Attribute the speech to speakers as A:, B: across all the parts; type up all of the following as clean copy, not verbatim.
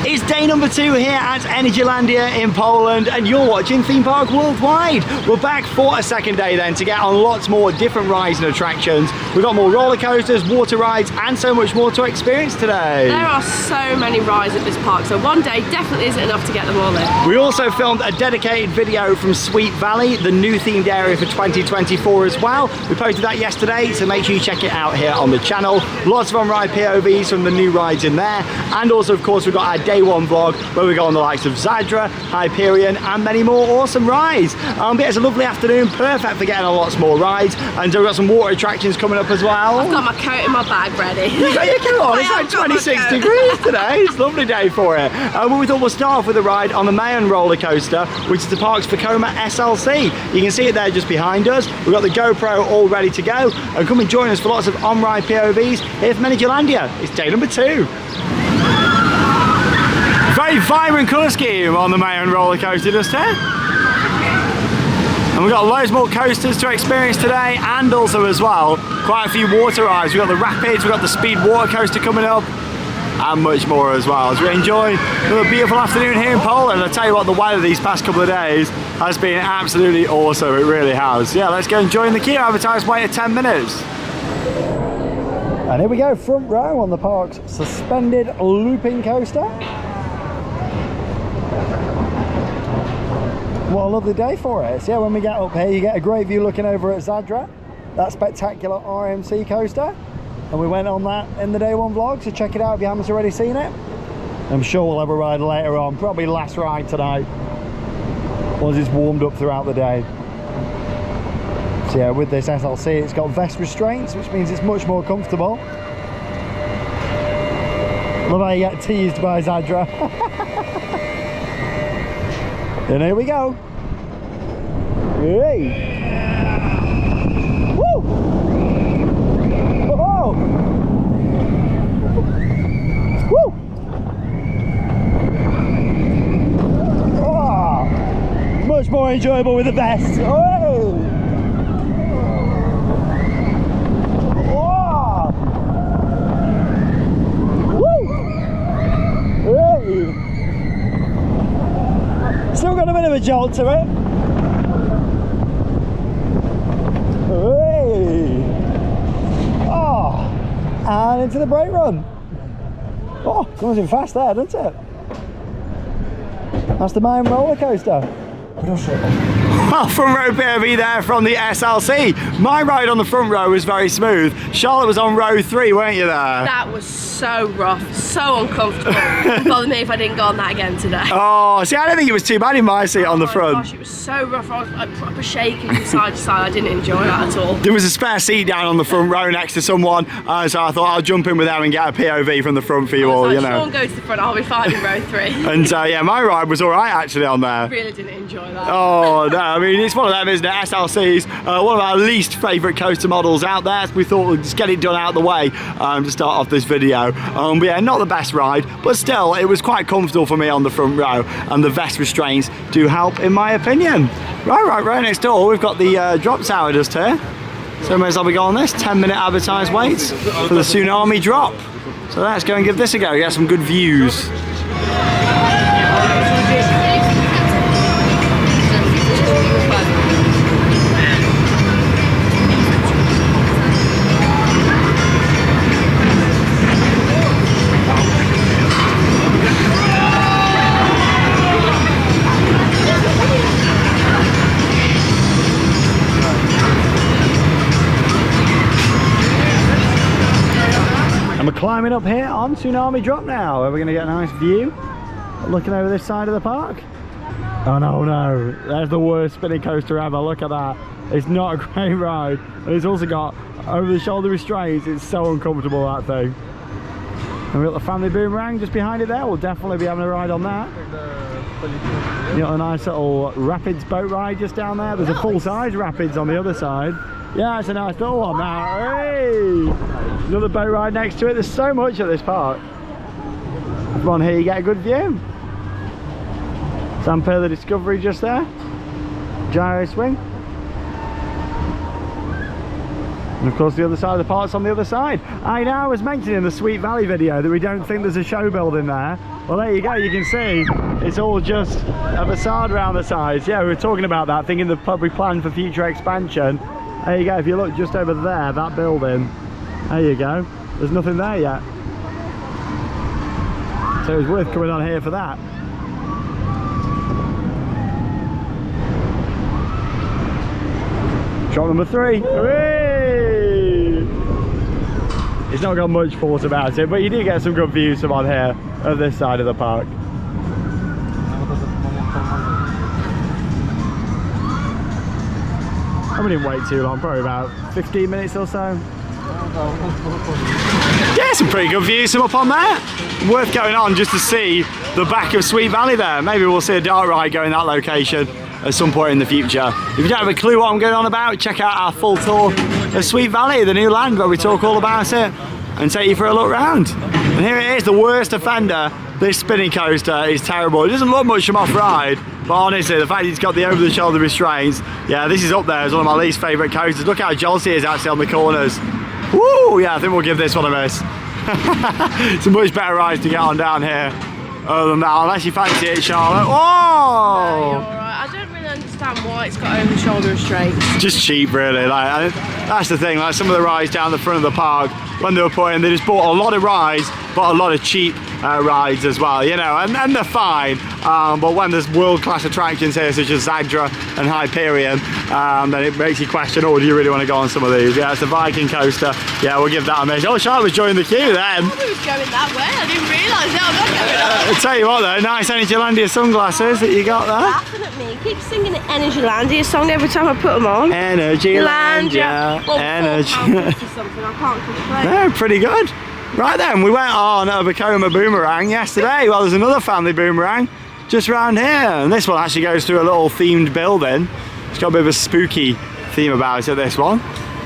A: It's day number 2 here at Energylandia in Poland, and you're watching Theme Park Worldwide. We're back for a second day then to get on lots more different rides and attractions. We've got more roller coasters, water rides, and so much more to experience today.
B: There are so many rides at this park, so one day definitely isn't enough to get them all in.
A: We also filmed a dedicated video from Sweet Valley, the new themed area for 2024 as well. We posted that yesterday, so make sure you check it out here on the channel. Lots of on-ride POVs from the new rides in there, and also of course we've got our day 1 vlog where we go on the likes of Zadra, Hyperion, and many more awesome rides. But it's a lovely afternoon, perfect for getting on lots more rides, and we've got some water attractions coming up as well.
B: I've got my coat in my bag ready.
A: You got your coat on, it's like 26 degrees today, it's a lovely day for it. But we thought we'll start off with a ride on the Mayan roller coaster, which is the park's Vekoma SLC. You can see it there just behind us. We've got the GoPro all ready to go, and come and join us for lots of on-ride POVs here from Energylandia. It's day number 2. Very vibrant colour scheme on the Mayan roller coaster just here. And we've got loads more coasters to experience today, and also as well quite a few water rides. We've got the rapids, we've got the speed water coaster coming up, and much more as well. As we enjoy another beautiful afternoon here in Poland. I tell you what, the weather these past couple of days has been absolutely awesome, it really has. Yeah, let's go and join the queue. Advertised wait of 10 minutes. And here we go, front row on the park's suspended looping coaster. What a lovely day for it. So yeah, when we get up here, you get a great view looking over at Zadra, that spectacular RMC coaster. And we went on that in the day 1 vlog, so check it out if you haven't already seen it. I'm sure we'll have a ride later on, probably last ride tonight, once it's warmed up throughout the day. So yeah, with this SLC, it's got vest restraints, which means it's much more comfortable. Love how you get teased by Zadra. And here we go. Hey! Woo! Oh! Woo! Oh! Much more enjoyable with the vest. Oh! Oh! Woo! Hey! Still got a bit of a jolt to it. Hey. Oh, and into the brake run. Oh, comes in fast there, doesn't it? That's the Mayan roller coaster. Well, front row POV there from the SLC. My ride on the front row was very smooth. Charlotte was on row 3, weren't you there?
B: That was so rough, so uncomfortable. It wouldn't bother me if I didn't go on that again today.
A: Oh, see, I don't think it was too bad in my seat on the front.
B: Gosh, it was so rough. I was like proper shaking from side to side. I didn't enjoy that at all.
A: There was a spare seat down on the front row next to someone, so I thought I'll jump in with them and get a POV from the front for you all,
B: like,
A: you know.
B: Sean, go to the front, I'll be fine in row 3.
A: And yeah, my ride was all right actually on there.
B: I really didn't enjoy that.
A: Oh no, I mean it's one of them, isn't it? SLC's one of our least favourite coaster models out there, so we thought we'd just get it done out of the way to start off this video. But yeah, not the best ride, but still it was quite comfortable for me on the front row, and the vest restraints do help in my opinion. Right next door we've got the drop tower just here, so may as well be going on this 10-minute advertised waits for the tsunami drop. So let's go and give this a go, get some good views. And we're climbing up here on Tsunami Drop now, where we're going to get a nice view looking over this side of the park. Oh no, there's the worst spinning coaster ever, look at that. It's not a great ride, and it's also got over the shoulder restraints. It's so uncomfortable, that thing. And we've got the family boomerang just behind it there. We'll definitely be having a ride on that. You got a nice little rapids boat ride just down there. There's a full-size rapids on the other side. Yeah, it's a nice little one now. Hey! Another boat ride next to it. There's so much at this park. Come on here, you get a good view. Samper the Discovery just there. Gyro swing. And of course the other side of the park's on the other side. I know I was mentioning in the Sweet Valley video that we don't think there's a show building there. Well, there you go, you can see it's all just a facade around the sides. Yeah, we were talking about that, thinking the probably plan for future expansion. There you go, if you look just over there, that building, there you go, there's nothing there yet. So it was worth coming on here for that. Shot number 3. Hooray! It's not got much force about it, but you do get some good views from on here of this side of the park. And we didn't wait too long, probably about 15 minutes or so. Yeah, some pretty good views from up on there. Worth going on just to see the back of Sweet Valley there. Maybe we'll see a dark ride going that location at some point in the future. If you don't have a clue what I'm going on about, check out our full tour of Sweet Valley, the new land, where we talk all about it and take you for a look round. And here it is, the worst offender. This spinning coaster is terrible. It doesn't look much from off-ride, but honestly, the fact it's got the over-the-shoulder restraints, yeah, this is up there as one of my least favourite coasters. Look how jolty it is actually on the corners. Woo! Yeah, I think we'll give this one a miss. It's a much better ride to get on down here. Other than that, unless you fancy it, Charlotte. Whoa!
B: No, you're alright. I don't really understand why it's got over shoulder restraints.
A: Just cheap, really. Like, that's the thing. Like some of the rides down the front of the park, when they were putting, they just bought a lot of rides, but a lot of cheap rides as well, you know, and they're fine. But when there's world-class attractions here, such as Zadra and Hyperion, then it makes you question, oh, do you really want to go on some of these? Yeah, it's a Viking coaster. Yeah, we'll give that a miss. Oh, Charlotte was joining the queue then.
B: I thought it was going that way. I didn't realise it. I'm not going on.
A: I'll tell you what though, nice Energylandia sunglasses that you got there.
B: Laughing at me. Keep singing the Energylandia song every time I put them on.
A: Energylandia.
B: Well,
A: Energy.
B: something. I can't complain.
A: Yeah, pretty good. Right then, we went on a Vekoma boomerang yesterday. Well, there's another family boomerang just round here, and this one actually goes through a little themed building. It's got a bit of a spooky theme about it, this one.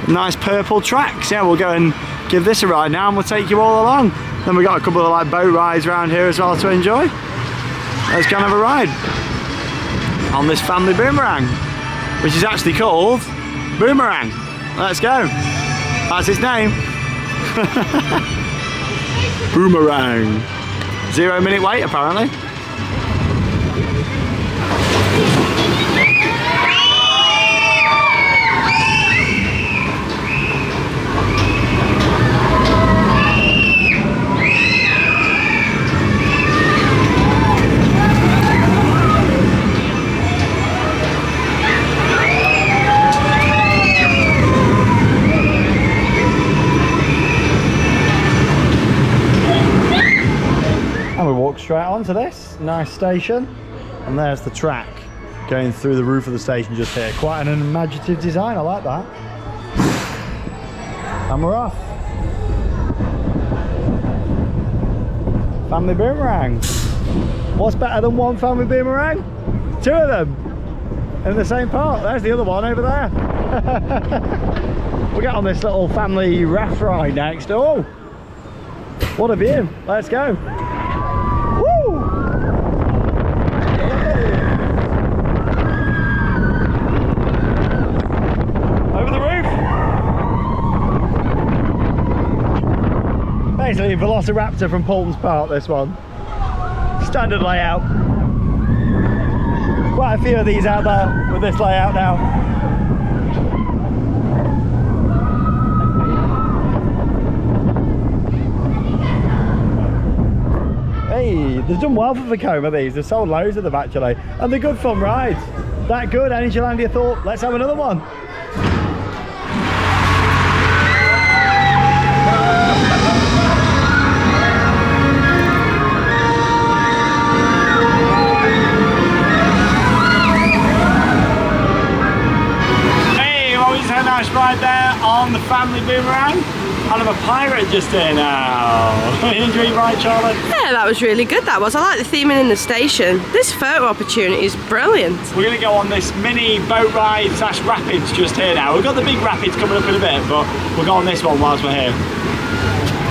A: Nice purple tracks. Yeah, we'll go and give this a ride now and we'll take you all along. Then we got a couple of like boat rides around here as well to enjoy. Let's go and have a ride on this family boomerang, which is actually called Boomerang. Let's go. That's its name. Boomerang. 0 minute wait apparently. Straight onto this nice station, and there's the track going through the roof of the station just here. Quite an imaginative design, I like that. And we're off. Family boomerang. What's better than one family boomerang? 2 of them in the same park. There's the other one over there. We'll get on this little family raft ride next. Oh, what a view. Let's go. Basically Velociraptor from Paulton's Park, this one. Standard layout. Quite a few of these out there with this layout now. Hey, they've done well for Vekoma, these. They've sold loads of them actually. And they're good fun rides. That good, Energylandia thought, let's have another one. Nice ride there on the family boomerang. And I'm a pirate just here now. Enjoy your ride, Charlotte?
B: Yeah, that was really good, that was. I like the theming in the station. This photo opportunity is brilliant.
A: We're going to go on this mini boat ride / rapids just here now. We've got the big rapids coming up in a bit, but we'll go on this one whilst we're here.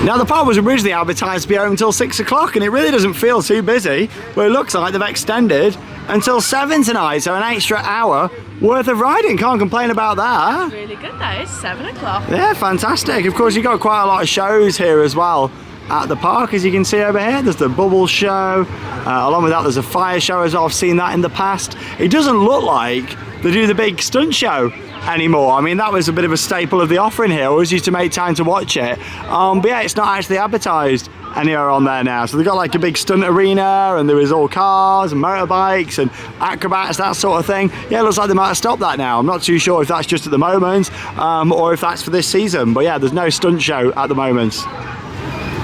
A: Now the park was originally advertised to be open until 6 o'clock and it really doesn't feel too busy, but it looks like they've extended until 7 tonight, so an extra hour worth of riding. Can't complain about that.
B: Really good, that is 7 o'clock.
A: Yeah, fantastic. Of course, you've got quite a lot of shows here as well at the park, as you can see over here. There's the bubble show, along with that there's a fire show as well. I've seen that in the past. It doesn't look like they do the big stunt show anymore. I mean, that was a bit of a staple of the offering here. I always used to make time to watch it, but yeah, it's not actually advertised anywhere on there now. So they've got like a big stunt arena, and there is all cars and motorbikes and acrobats, that sort of thing. Yeah, it looks like they might have stopped that now. I'm not too sure if that's just at the moment or if that's for this season, but yeah, there's no stunt show at the moment.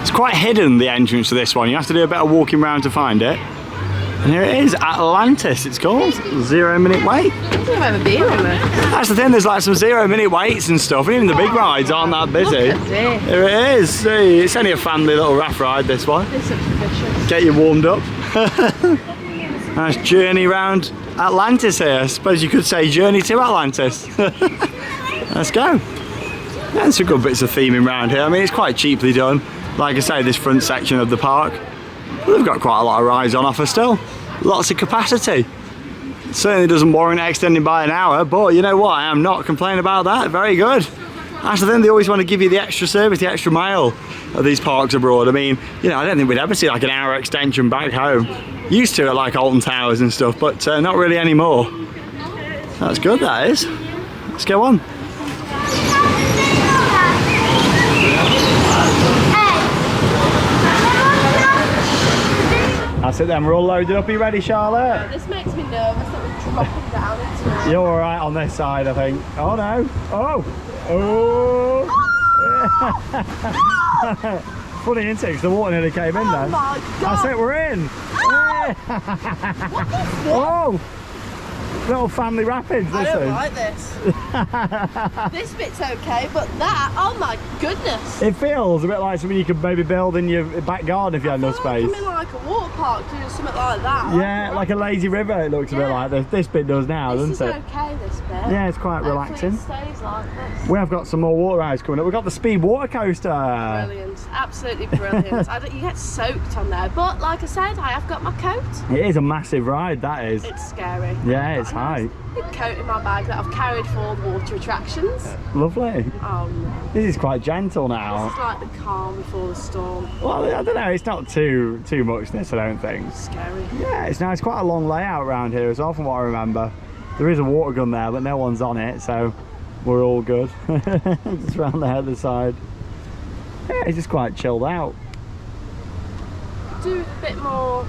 A: It's quite hidden, the entrance to this one. You have to do a bit of walking around to find it. And here it is, Atlantis it's called. 0 minute wait.
B: I've never been on there.
A: That's the thing, there's like some 0 minute waits and stuff, and even the big rides aren't that busy.
B: Look at this.
A: Here it is. See, it's only a family little raft ride, this one.
B: This looks vicious.
A: Get you warmed up. Nice journey around Atlantis here. I suppose you could say journey to Atlantis. Let's go. Yeah, some good bits of theming around here. I mean, it's quite cheaply done. Like I say, this front section of the park, they've got quite a lot of rides on offer still. Lots of capacity. Certainly doesn't warrant extending by an hour, but you know what? I am not complaining about that. Very good. That's the thing, they always want to give you the extra service, the extra mile of these parks abroad. I mean, you know, I don't think we'd ever see like an hour extension back home. Used to at like Alton Towers and stuff, but not really anymore. That's good, that is. Let's go on. That's it then, we're all loaded up. Are you ready, Charlotte?
B: This makes me nervous that we're dropping down into it.
A: You're alright on this side, I think. Oh no! Oh! Oh! Funny, isn't it? 'Cause the water nearly came in then.
B: Oh my God!
A: That's it, we're in!
B: What is this?
A: Oh! Little family rapids, this
B: I don't
A: is.
B: like this. This bit's okay, but that, oh my goodness.
A: It feels a bit like something you could maybe build in your back garden if you had enough space.
B: I'm in like a water park doing something like that.
A: Yeah, like a lazy river it looks a bit like this. This bit does now,
B: This
A: doesn't
B: is
A: it?
B: okay, this bit.
A: Yeah, it's quite relaxing.
B: Hopefully it stays like this.
A: We have got some more water rides coming up. We've got the speed water coaster.
B: Brilliant, absolutely brilliant. You get soaked on there, but like I said, I have got my coat.
A: It is a massive ride, that is.
B: It's scary.
A: Yeah, it's high.
B: Big coat in my bag that I've carried for all the water attractions.
A: Lovely.
B: Oh no.
A: This is quite gentle now.
B: This is like the calm before the storm.
A: Well, I don't know, it's not too much this, I don't think.
B: Scary.
A: Yeah, it's nice. Quite a long layout around here as well, from what I remember. There is a water gun there, but no one's on it, so we're all good. Just around the other side. Yeah, it's just quite chilled out.
B: Do a bit more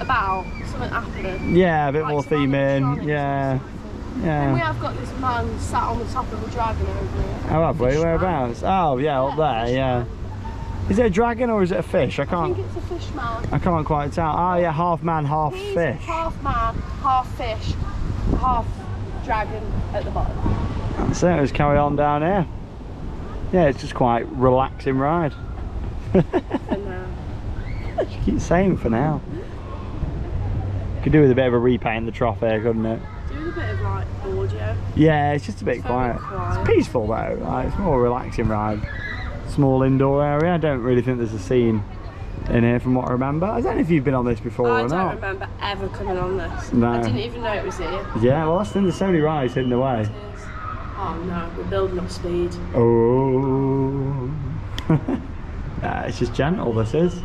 B: about something happening.
A: Yeah, a bit
B: Like
A: more
B: some
A: theming.
B: animatronics
A: Yeah.
B: And we
A: Yeah.
B: have got this man sat on the top of a dragon over here.
A: Oh, have we? Whereabouts? Oh, yeah, up there, yeah. Is it a dragon or is it a fish? I
B: I
A: can't.
B: think it's a fish man.
A: I can't quite tell. Oh yeah, half man, half
B: He's
A: fish.
B: half man, half fish, half dragon at the bottom.
A: So let's carry on down here. Yeah, it's just quite relaxing ride.
B: And
A: She keeps saying for now. Could do with a bit of a repaint in the trough here, couldn't it?
B: doing a bit of like audio.
A: Yeah, it's just a bit
B: It's very
A: quiet.
B: quiet.
A: It's peaceful though. Like, it's more a relaxing ride. Small indoor area. I don't really think there's a scene in here from what I remember. I don't know if you've been on this before
B: I
A: or
B: don't
A: not.
B: remember ever coming on this.
A: No.
B: I didn't even know it was here.
A: Yeah, well that's the thing, there's so many rides hidden away.
B: It is. Oh no, we're building up speed.
A: Oh. It's just gentle, this is.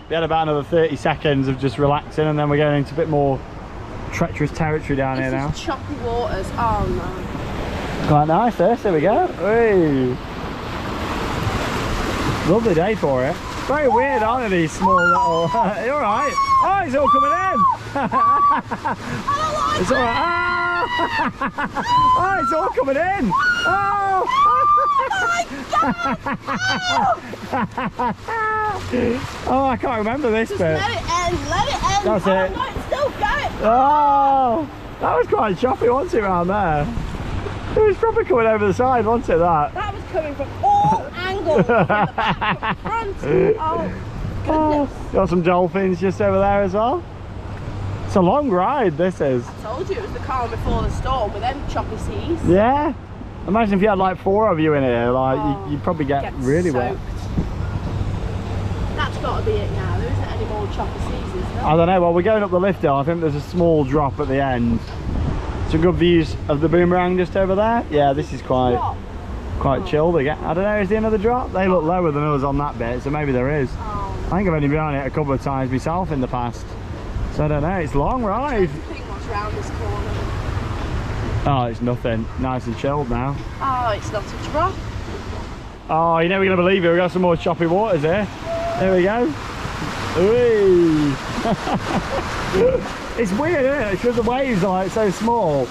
A: We had about another 30 seconds of just relaxing and then we're going into a bit more treacherous territory down here now.
B: This is choppy waters. Oh no.
A: Quite nice this, there we go. Hey. Lovely day for it. Very weird, aren't they, these small little... You alright? Oh, it's all coming in! It's alright. Oh, it's all coming in! Oh! Oh, I can't remember this bit.
B: Let it end, let it end.
A: That's
B: oh,
A: it.
B: No, it's still going.
A: Oh! That was quite choppy, wasn't it, around there? It was probably coming over the side, wasn't it, that?
B: That was coming from all angles. From the back, from front. Oh, goodness.
A: Got some dolphins just over there as well. It's a long ride, this is.
B: I told you it was the calm before the storm with them choppy seas.
A: Yeah. Imagine if you had like 4 of you in here, like
B: Oh,
A: you'd probably get really wet.
B: soaked. got to be it now. There isn't any more choppy seasons. No?
A: I don't know. Well, we're going up the lift hill. I think there's a small drop at the end. Some good views of the boomerang just over there. Yeah, this is quite chilled again. I don't know, is there another drop? They look lower than us on that bit, so maybe there is.
B: Oh.
A: I think I've only been on it a couple of times myself in the past. So I don't know, it's a long ride.
B: I think what's round this corner.
A: Oh, it's nothing. Nice and chilled now.
B: Oh, it's not a drop.
A: Oh, you're never going to believe it. We've got some more choppy waters here. There we go. Whee! It's weird, isn't it? Because the waves are like so small.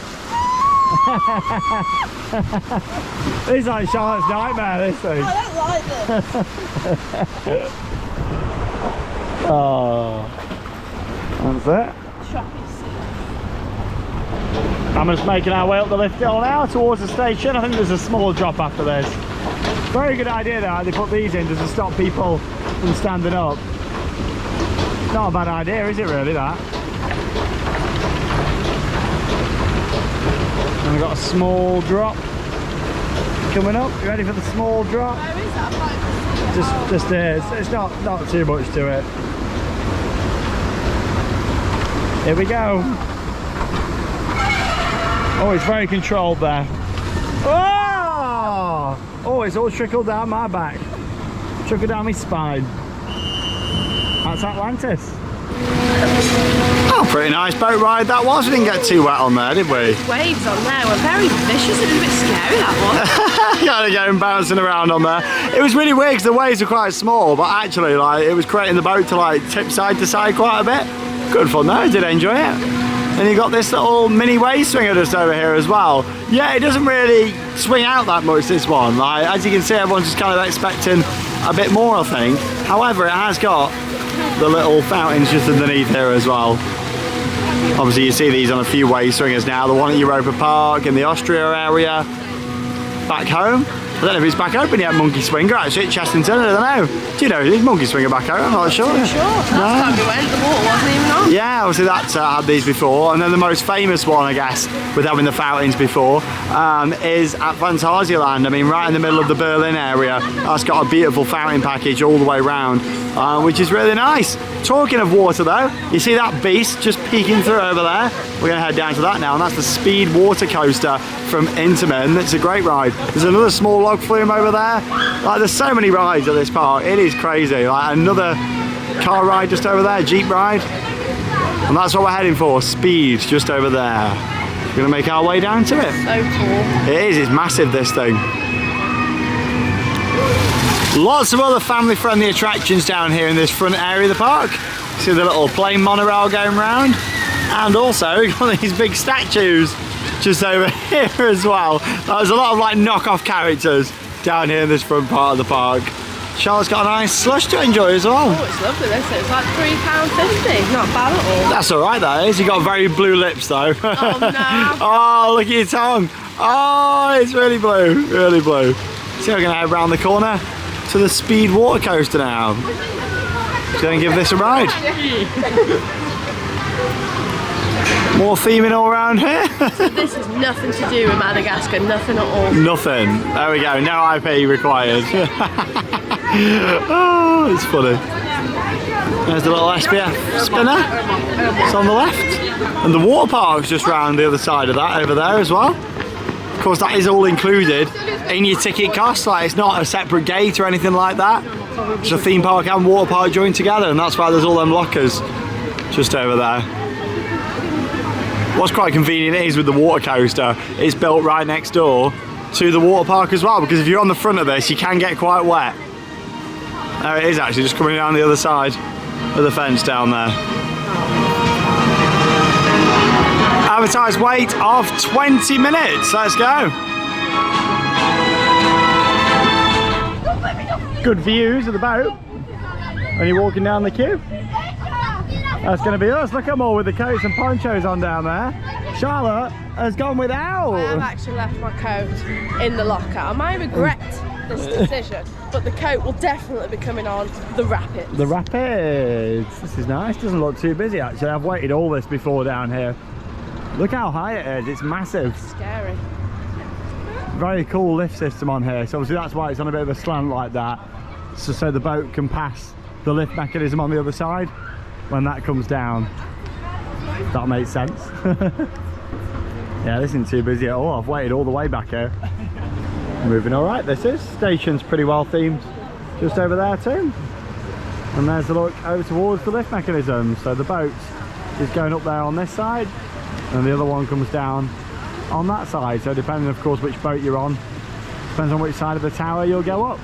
A: It's like Charlotte's nightmare, this thing.
B: I don't like this.
A: Oh, that's it.
B: Choppy seas.
A: I'm just making our way up the lift hill now towards the station. I think there's a small drop after this. Very good idea though, they put these in just to stop people from standing up. Not a bad idea, is it really, that? And we've got a small drop coming up. You ready for the small drop?
B: Where is that? I'd like to see it.
A: Just there. It's not too much to it. Here we go. Oh, it's very controlled there. Oh! Oh, it's all trickled down my back. Trickled down my spine. That's Atlantis. Oh, pretty nice boat ride that was. We didn't get too wet on there, did we?
B: Waves on there were very vicious. It was a bit scary, that one.
A: Kind of going bouncing around on there. It was really weird because the waves were quite small, but actually, like, it was creating the boat to like tip side to side quite a bit. Good fun though. I did enjoy it. And you got this little mini wave swinger just over here as well. Yeah, it doesn't really swing out that much, this one. Like, as you can see, everyone's just kind of expecting a bit more, I think. However, it has got the little fountains just underneath here as well. Obviously, you see these on a few wave swingers now. The one at Europa Park in the Austria area. Back home. I don't know if it's back open yet, Monkey Swinger, actually, at Chessington, I don't know. Do you know, is Monkey Swinger back open? I'm not sure.
B: Last time we went, the water wasn't even on.
A: Yeah, obviously that's had these before. And then the most famous one, I guess, with having the fountains before, is at Phantasialand. I mean, right in the middle of the Berlin area. That's got a beautiful fountain package all the way around, which is really nice. Talking of water though, you see that beast just peeking through over there? We're going to head down to that now, and that's the Speed water coaster from Intamin. It's a great ride. There's another small log flume over there. Like, there's so many rides at this park. It is crazy. Like, another car ride just over there, Jeep ride. And that's what we're heading for, Speed, just over there. We're going to make our way down to it.
B: So tall.
A: It is, it's massive, this thing. Lots of other family-friendly attractions down here in this front area of the park. See the little plane monorail going round. And also, we've got these big statues just over here as well. There's a lot of like knockoff characters down here in this front part of the park. Charlotte's got a nice slush to enjoy as well.
B: Oh, it's lovely, this. It's like £3.50. Not bad at all.
A: That's alright, that is. You've got very blue lips though.
B: Oh no.
A: Oh, look at your tongue. Oh, it's really blue. Really blue. So we're going to head around the corner to the Speed water coaster now. Let's go and give this a ride. More theming all around here.
B: So this has nothing to do with Madagascar, nothing at all.
A: Nothing. There we go, no IP required. Oh, it's funny. There's the little SPF spinner. It's on the left. And the water park's just round the other side of that, over there as well. Of course, that is all included in your ticket cost. Like, it's not a separate gate or anything like that. It's a theme park and water park joined together, and that's why there's all them lockers just over there. What's quite convenient is with the water coaster, it's built right next door to the water park as well, because if you're on the front of this, you can get quite wet. There it is, actually, just coming down the other side of the fence down there. Advertised wait of 20 minutes. Let's go. Good views of the boat when you're walking down the queue. That's going to be us. Look at them all with the coats and ponchos on down there. Charlotte has gone without.
B: I have actually left my coat in the locker. I might regret this decision, but the coat will definitely be coming on the Rapids.
A: The Rapids. This is nice. Doesn't look too busy actually. I've waited all this before down here. Look how high it is. It's massive.
B: Scary.
A: Very cool lift system on here. So obviously that's why it's on a bit of a slant like that. So the boat can pass the lift mechanism on the other side when that comes down. That makes sense. Yeah, this isn't too busy at all. I've waited all the way back here. Moving all right, this is. Station's pretty well themed just over there too. And there's a look over towards the lift mechanism. So the boat is going up there on this side, and the other one comes down on that side. So depending, of course, which boat you're on, depends on which side of the tower you'll go up.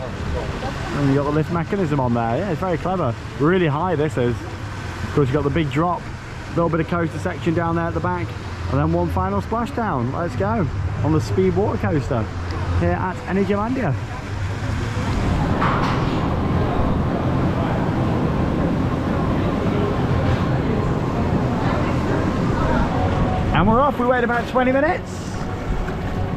A: And you've got the lift mechanism on there. Yeah, it's very clever. Really high this is. Of course, you've got the big drop, a little bit of coaster section down there at the back, and then one final splashdown. Let's go on the speed water coaster here at Energylandia. And we're off. We wait about 20 minutes.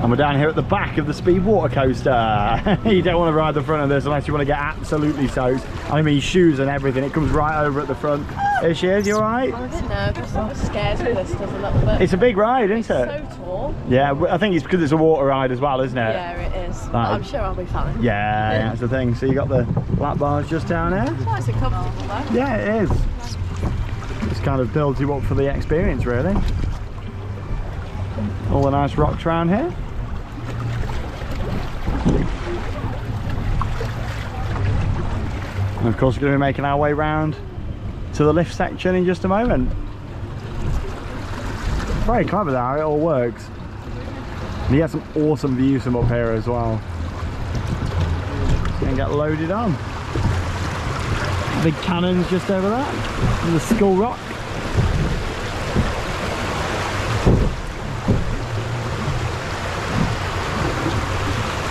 A: And we're down here at the back of the speed water coaster. You don't want to ride the front of this unless you want to get absolutely soaked. I mean, shoes and everything. It comes right over at the front. Here she is. You all right?
B: I'm a bit nervous. It scares me, this does a little bit.
A: It's a big ride, isn't it?
B: It's so tall.
A: Yeah, I think it's because it's a water ride as well, isn't it?
B: Yeah, it is. But I'm sure I'll be fine.
A: Yeah, that's the thing. So you got the lap bars just down here.
B: It's nice and comfortable though.
A: Yeah, it is. Just kind of builds you up for the experience, really. All the nice rocks around here. And of course we're going to be making our way round to the lift section in just a moment. Very clever how it all works. And you get some awesome views from up here as well. It's going to get loaded on. Big cannons just over there. And the Skull Rock.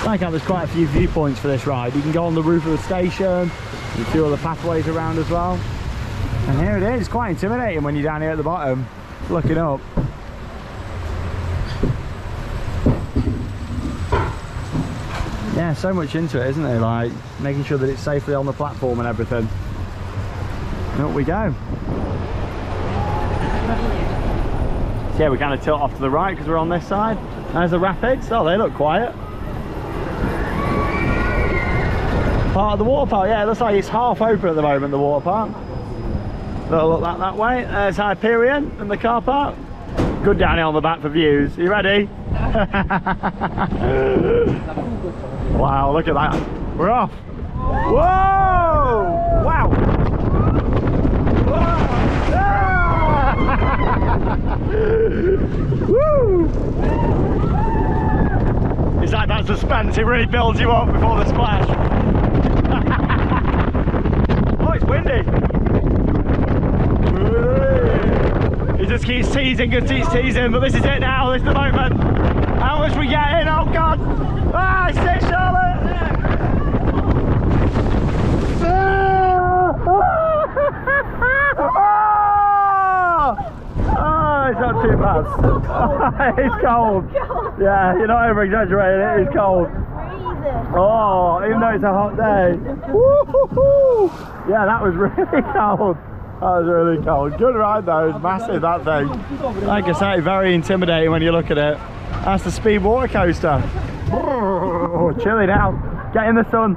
A: I like how there's quite a few viewpoints for this ride. You can go on the roof of the station, and a few other pathways around as well. And here it is. It's quite intimidating when you're down here at the bottom, looking up. Yeah, so much into it, isn't there? Like making sure that it's safely on the platform and everything. And up we go. So yeah, we kind of tilt off to the right because we're on this side. There's the rapids. Oh, they look quiet. Part of the water park, yeah, it looks like it's half open at the moment, the water park. Little look that way. There's Hyperion in the car park. Good down here on the back for views. Are you ready? Wow, look at that. We're off. Whoa! Wow! Woo! It's like that suspense, it really builds you up before the splash. Oh, it's windy. He just keeps teasing and keeps teasing, but this is it now, this is the moment. How much we get in? Oh God! Ah, it's it, Charlotte! Oh, it's not too bad. It's cold. Yeah, you're not over exaggerating, it is cold. Oh, even though it's a hot day. Woo-hoo-hoo. Yeah, that was really cold. That was really cold. Good ride though, it's massive that thing. Like I say, very intimidating when you look at it. That's the speed water coaster. Oh, chilly now. Get in the sun.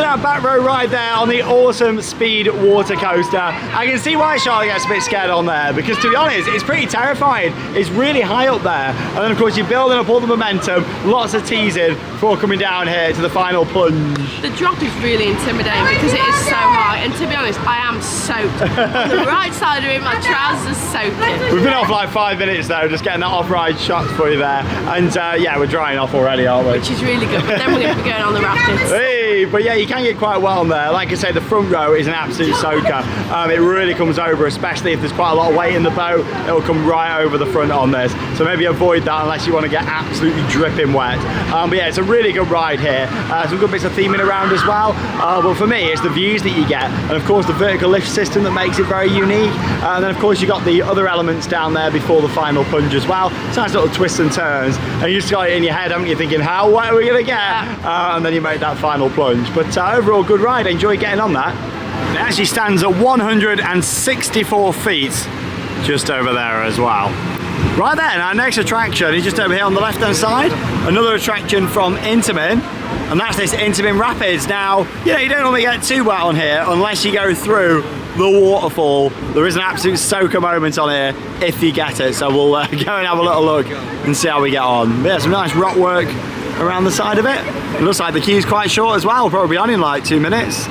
A: that back row ride there on the awesome speed water coaster. I can see why Charlotte gets a bit scared on there, because to be honest, it's pretty terrifying. It's really high up there. And then of course you're building up all the momentum, lots of teasing before coming down here to the final plunge.
B: The drop is really intimidating because it is so high, and to be honest, I am soaked. On the right side of it, my trousers are soaking.
A: We've been off like 5 minutes though, just getting that off-ride shot for you there. And yeah, we're drying off already, aren't we?
B: Which is really good, but then we're going to be going on the rapids.
A: Hey, but yeah, you can get quite well on there. Like I say, the front row is an absolute soaker. It really comes over, especially if there's quite a lot of weight in the boat. It'll come right over the front on this. So maybe avoid that unless you want to get absolutely dripping wet. But yeah, it's a really good ride here. Some good bits of theming around as well. But for me, it's the views that you get. And of course, the vertical lift system that makes it very unique. And then of course, you got the other elements down there before the final plunge as well. It's nice little twists and turns. And you just got it in your head, haven't you, thinking, how wet are we going to get? And then you make that final plunge. But overall, good ride. I enjoy getting on that. It actually stands at 164 feet just over there as well. Right then, our next attraction is just over here on the left hand side. Another attraction from Intamin, and that's this Intamin Rapids. Now, you know, you don't normally get too wet on here unless you go through the waterfall. There is an absolute soaker moment on here if you get it, so we'll go and have a little look and see how we get on. But yeah, some nice rock work around the side of it. It looks like the queue's quite short as well, probably on in like 2 minutes.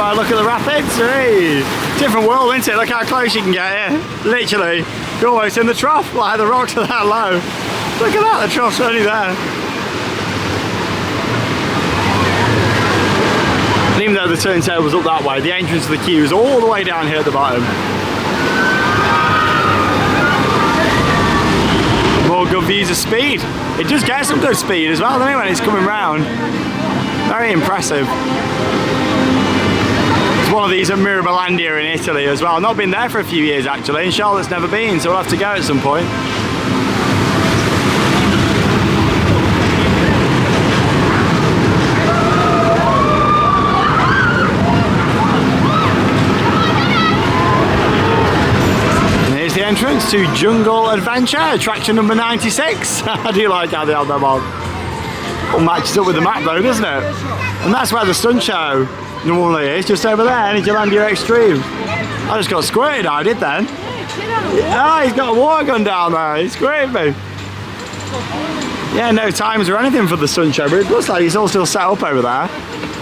A: Look at the rapids, hey. Different world, isn't it? Look how close you can get here. Literally, you're almost in the trough, like the rocks are that low. Look at that, the trough's only there. And even though the turntable's up that way, the entrance to the queue is all the way down here at the bottom. More good views of speed. It does get some good speed as well, doesn't it, when it's coming round. Very impressive. One of these at Energylandia in Italy as well. Not been there for a few years actually, and Charlotte's never been, so we'll have to go at some point. And here's the entrance to Jungle Adventure, attraction number 96. I do like how they have them on. All matches up with the map though, doesn't it? And that's where the stunt show normally is, just over there, Energylandia Extreme. I just got squirted, I did then. Oh, he's got a water gun down there, he squirted me. Yeah, no times or anything for the stunt show, but it looks like it's all still set up over there.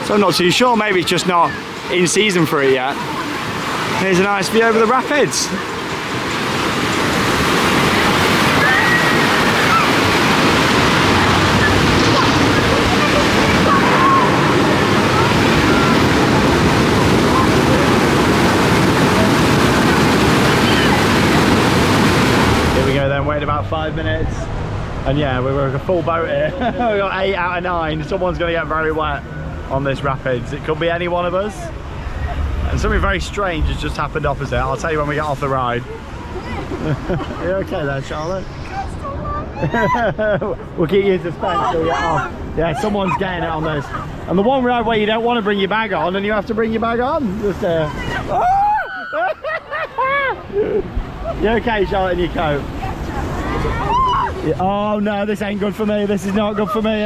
A: So I'm not too sure, maybe it's just not in season for it yet. Here's a nice view over the rapids. Wait about 5 minutes, and yeah, we're a full boat here. We got 8 out of 9. Someone's going to get very wet on this rapids. It could be any one of us, and something very strange has just happened opposite. I'll tell you when we get off the ride. You okay there, Charlotte? We'll keep you in suspense till we get off. Yeah, someone's getting it on this, and the one ride where you don't want to bring your bag on and you have to bring your bag on. Just you okay, Charlotte, in your coat? Oh no, this ain't good for me. This is not good for me.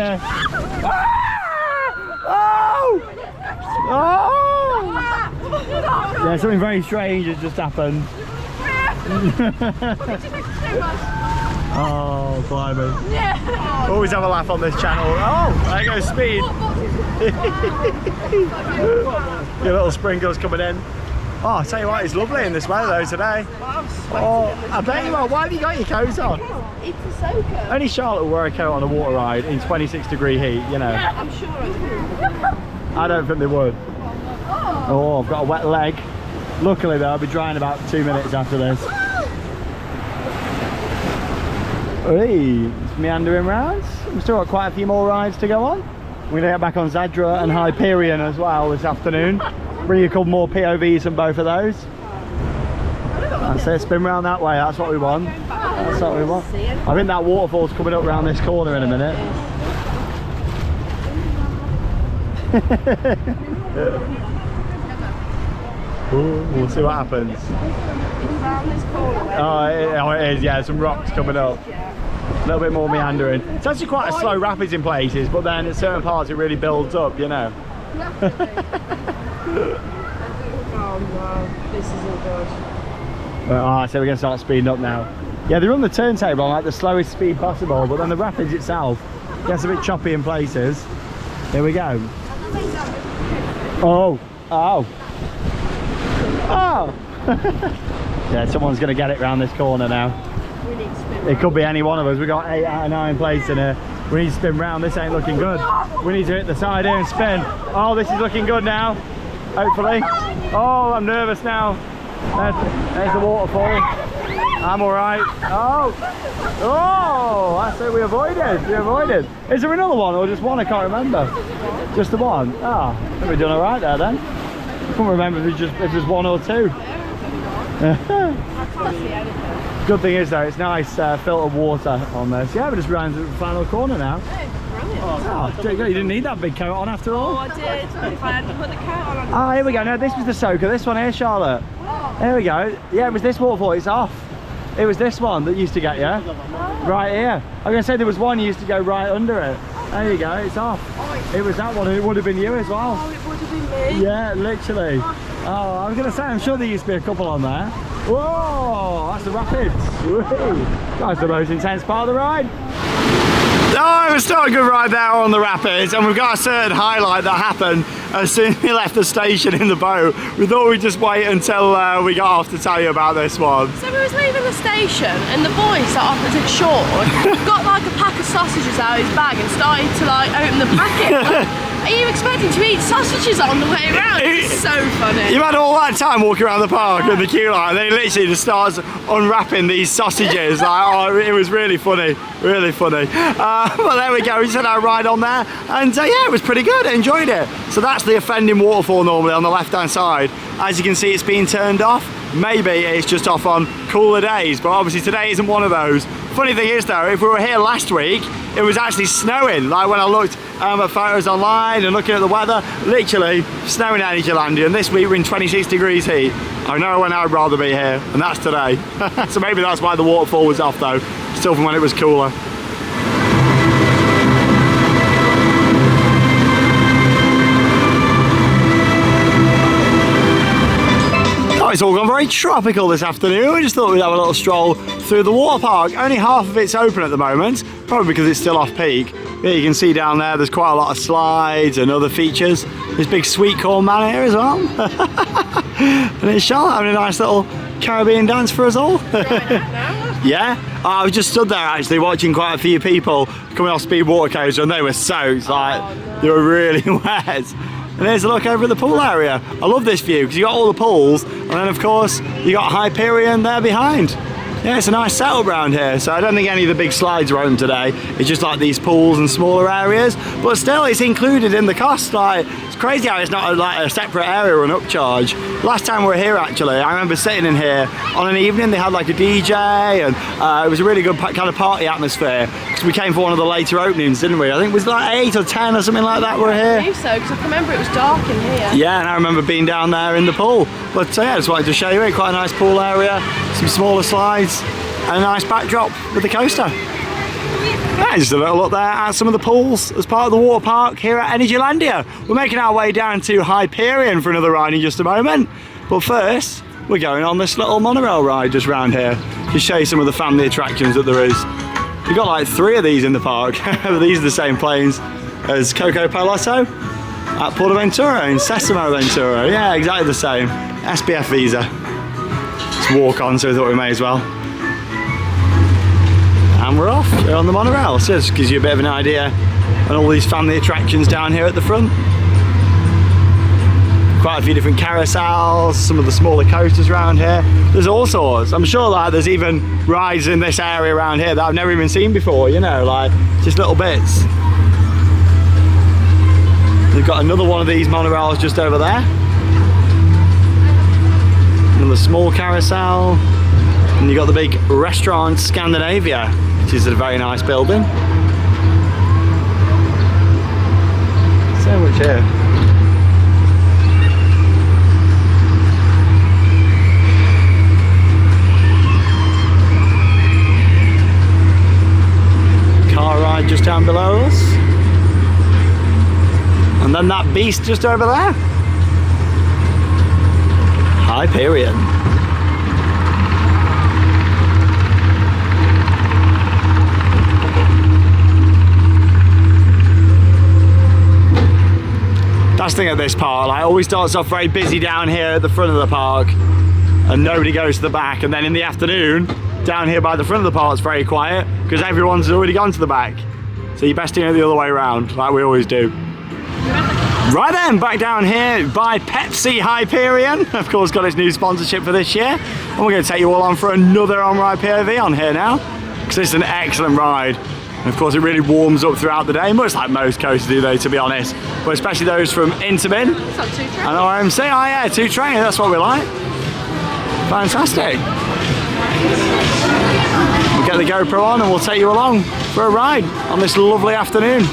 A: Oh! Oh! Yeah, something very strange has just happened. Oh, blimey. Yeah. Always have a laugh on this channel. Oh, there goes speed. Your little sprinkles coming in. Oh, I'll tell you what, it's lovely in this weather though today. Oh, I bet you are. Why have you got your coat on?
B: It's a soaker.
A: Only Charlotte will wear a coat on a water ride in 26-degree heat, you know.
B: Yeah, I'm sure I would.
A: I don't think they would. Oh, I've got a wet leg. Luckily though, I'll be drying about 2 minutes after this. Hey, it's meandering round. We've still got quite a few more rides to go on. We're going to get back on Zadra and Hyperion as well this afternoon. Bring you a couple more POVs from both of those. That's it, spin round that way, that's what we want. That's what we want. I think that waterfall's coming up round this corner in a minute. Ooh, we'll see what happens. Oh, it is, yeah, some rocks coming up. A little bit more meandering. It's actually quite a slow rapids in places, but then at certain parts it really builds up, you know.
B: Oh no, this isn't good.
A: Alright, so we're going to start speeding up now. Yeah, they're on the turntable on like the slowest speed possible, but then the rapids itself gets a bit choppy in places. Here we go. Oh, oh, oh! Yeah, someone's going to get it round this corner now.
B: We need to spin.
A: It could be any one of us. We've got 8 out of 9 plates in here. We need to spin round. This ain't looking good. We need to hit the side here and spin. Oh, this is looking good now. Hopefully. Oh, I'm nervous now. There's the waterfall. I'm alright. Oh! Oh! That's it, we avoided. We avoided. Is there another one or just one? I can't remember. Just the one? Ah, I think we've done alright there then. I can't remember if there's one or two.
B: I can't see anything.
A: Good thing is though, it's nice filtered water on this. Yeah, we just ran to the final corner now.
B: Brilliant.
A: Oh, you didn't need that big coat on after all.
B: Oh, I did. If I hadn't put the coat on.
A: Ah, here we go. No, this was the soaker. This one here, Charlotte. There we go. Yeah, it was this waterfall. It's off. It was this one that used to get you. Right here. I'm going to say there was one you used to go right under it. There you go. It's off. It was that one. It would have been you as well.
B: Oh, it would have been me.
A: Yeah, literally. Oh, I was going to say, I'm sure there used to be a couple on there. Whoa, that's the rapids. Woo. That's the most intense part of the ride. Oh, it was still a good ride there on the rapids, and we've got a certain highlight that happened as soon as we left the station in the boat. We thought we'd just wait until we got off to tell you about this one.
B: So we was leaving the station and the boy sat opposite Sean got like a pack of sausages out of his bag and started to like open the packet. Are you expecting to eat sausages on the way around? It's so funny.
A: You had all that time walking around the park with the queue line, and then he literally just starts unwrapping these sausages. Like, oh, it was really funny, really funny. But there we go, we just had our ride on there, and yeah, it was pretty good, I enjoyed it. So that's the offending waterfall normally on the left hand side. As you can see, it's been turned off. Maybe it's just off on cooler days, but obviously today isn't one of those. Funny thing is though, if we were here last week, it was actually snowing. Like when I looked at photos online and looking at the weather, literally snowing at Energylandia, and this week we're in 26 degrees heat. I know when I'd rather be here, and that's today. So maybe that's why the waterfall was off though, still from when it was cooler. It's all gone very tropical this afternoon. We just thought we'd have a little stroll through the water park. Only half of it's open at the moment, probably because it's still off peak. Here you can see down there, there's quite a lot of slides and other features. There's big sweet corn man here as well. And it's Charlotte having a nice little Caribbean dance for us all. Yeah, I was just stood there actually watching quite a few people coming off speed water coaster, and they were soaked, like they were really wet. And there's a look over at the pool area. I love this view because you got all the pools, and then of course you got Hyperion there behind. Yeah, it's a nice setup around here. So I don't think any of the big slides are open today. It's just like these pools and smaller areas, but still it's included in the cost. Like, it's crazy how it's not like a separate area or an upcharge. Last time we were here actually, I remember sitting in here on an evening, they had like a DJ, and it was a really good kind of party atmosphere, because we came for one of the later openings, didn't we? I think it was like 8 or 10 or something like that we're here.
B: I believe so, because I can remember it was dark in here.
A: Yeah, and I remember being down there in the pool. But yeah, I just wanted to show you it. Quite a nice pool area, some smaller slides, and a nice backdrop with the coaster. Yeah, just a little look there at some of the pools as part of the water park here at Energylandia. We're making our way down to Hyperion for another ride in just a moment. But first, we're going on this little monorail ride just round here to show you some of the family attractions that there is. We've got like 3 of these in the park. These are the same planes as Coco Palotto at Portaventura and Sesamo Ventura. Yeah, exactly the same. SPF visa. Just walk on, so we thought we may as well. And we're off. We're on the monorail. So it just gives you a bit of an idea on all these family attractions down here at the front. Quite a few different carousels, some of the smaller coasters around here. There's all sorts. I'm sure that there's even rides in this area around here that I've never even seen before, you know, like just little bits. We've got another one of these monorails just over there. Another small carousel. And you've got the big restaurant Scandinavia, which is a very nice building. So much here. Car ride just down below us. And then that beast just over there. Hyperion. That's the thing at this park, like, it always starts off very busy down here at the front of the park and nobody goes to the back, and then in the afternoon down here by the front of the park it's very quiet because everyone's already gone to the back. So you're best doing it the other way around, like we always do. Right then, back down here by Pepsi Hyperion. Of course, got its new sponsorship for this year. And we're going to take you all on for another on-ride POV on here now, because it's an excellent ride. And of course, it really warms up throughout the day, much like most coasters do though, to be honest. But especially those from Intamin and RMC. Oh yeah, 2 train, that's what we like. Fantastic. We'll get the GoPro on and we'll take you along for a ride on this lovely afternoon.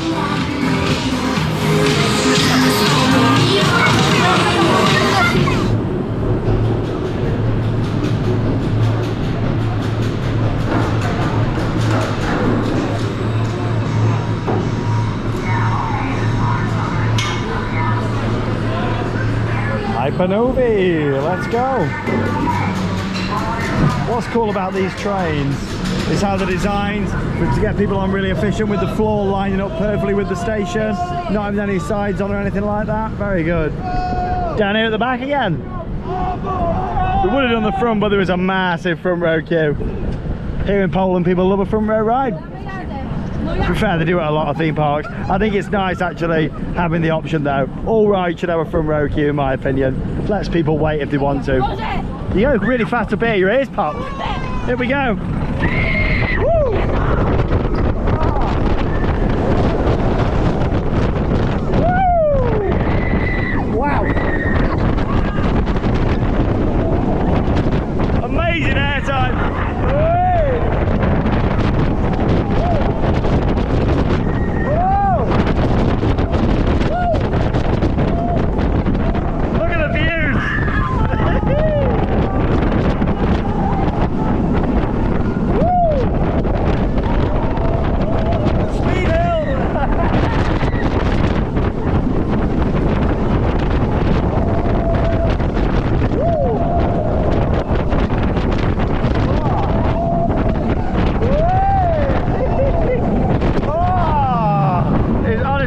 A: Hypanovi, let's go. What's cool about these trains is how they're designed to get people on really efficient, with the floor lining up perfectly with the station, not having any sides on or anything like that. Very good. Down here at the back again. We would have done the front, but there was a massive front row queue. Here in Poland, people love a front row ride. To be fair, they do it at a lot of theme parks. I think it's nice actually having the option though. All rides should have a front row queue in my opinion. Lets people wait if they want to. You go really fast up here, your ears pop. Here we go. Woo! Woo! Wow! Amazing airtime!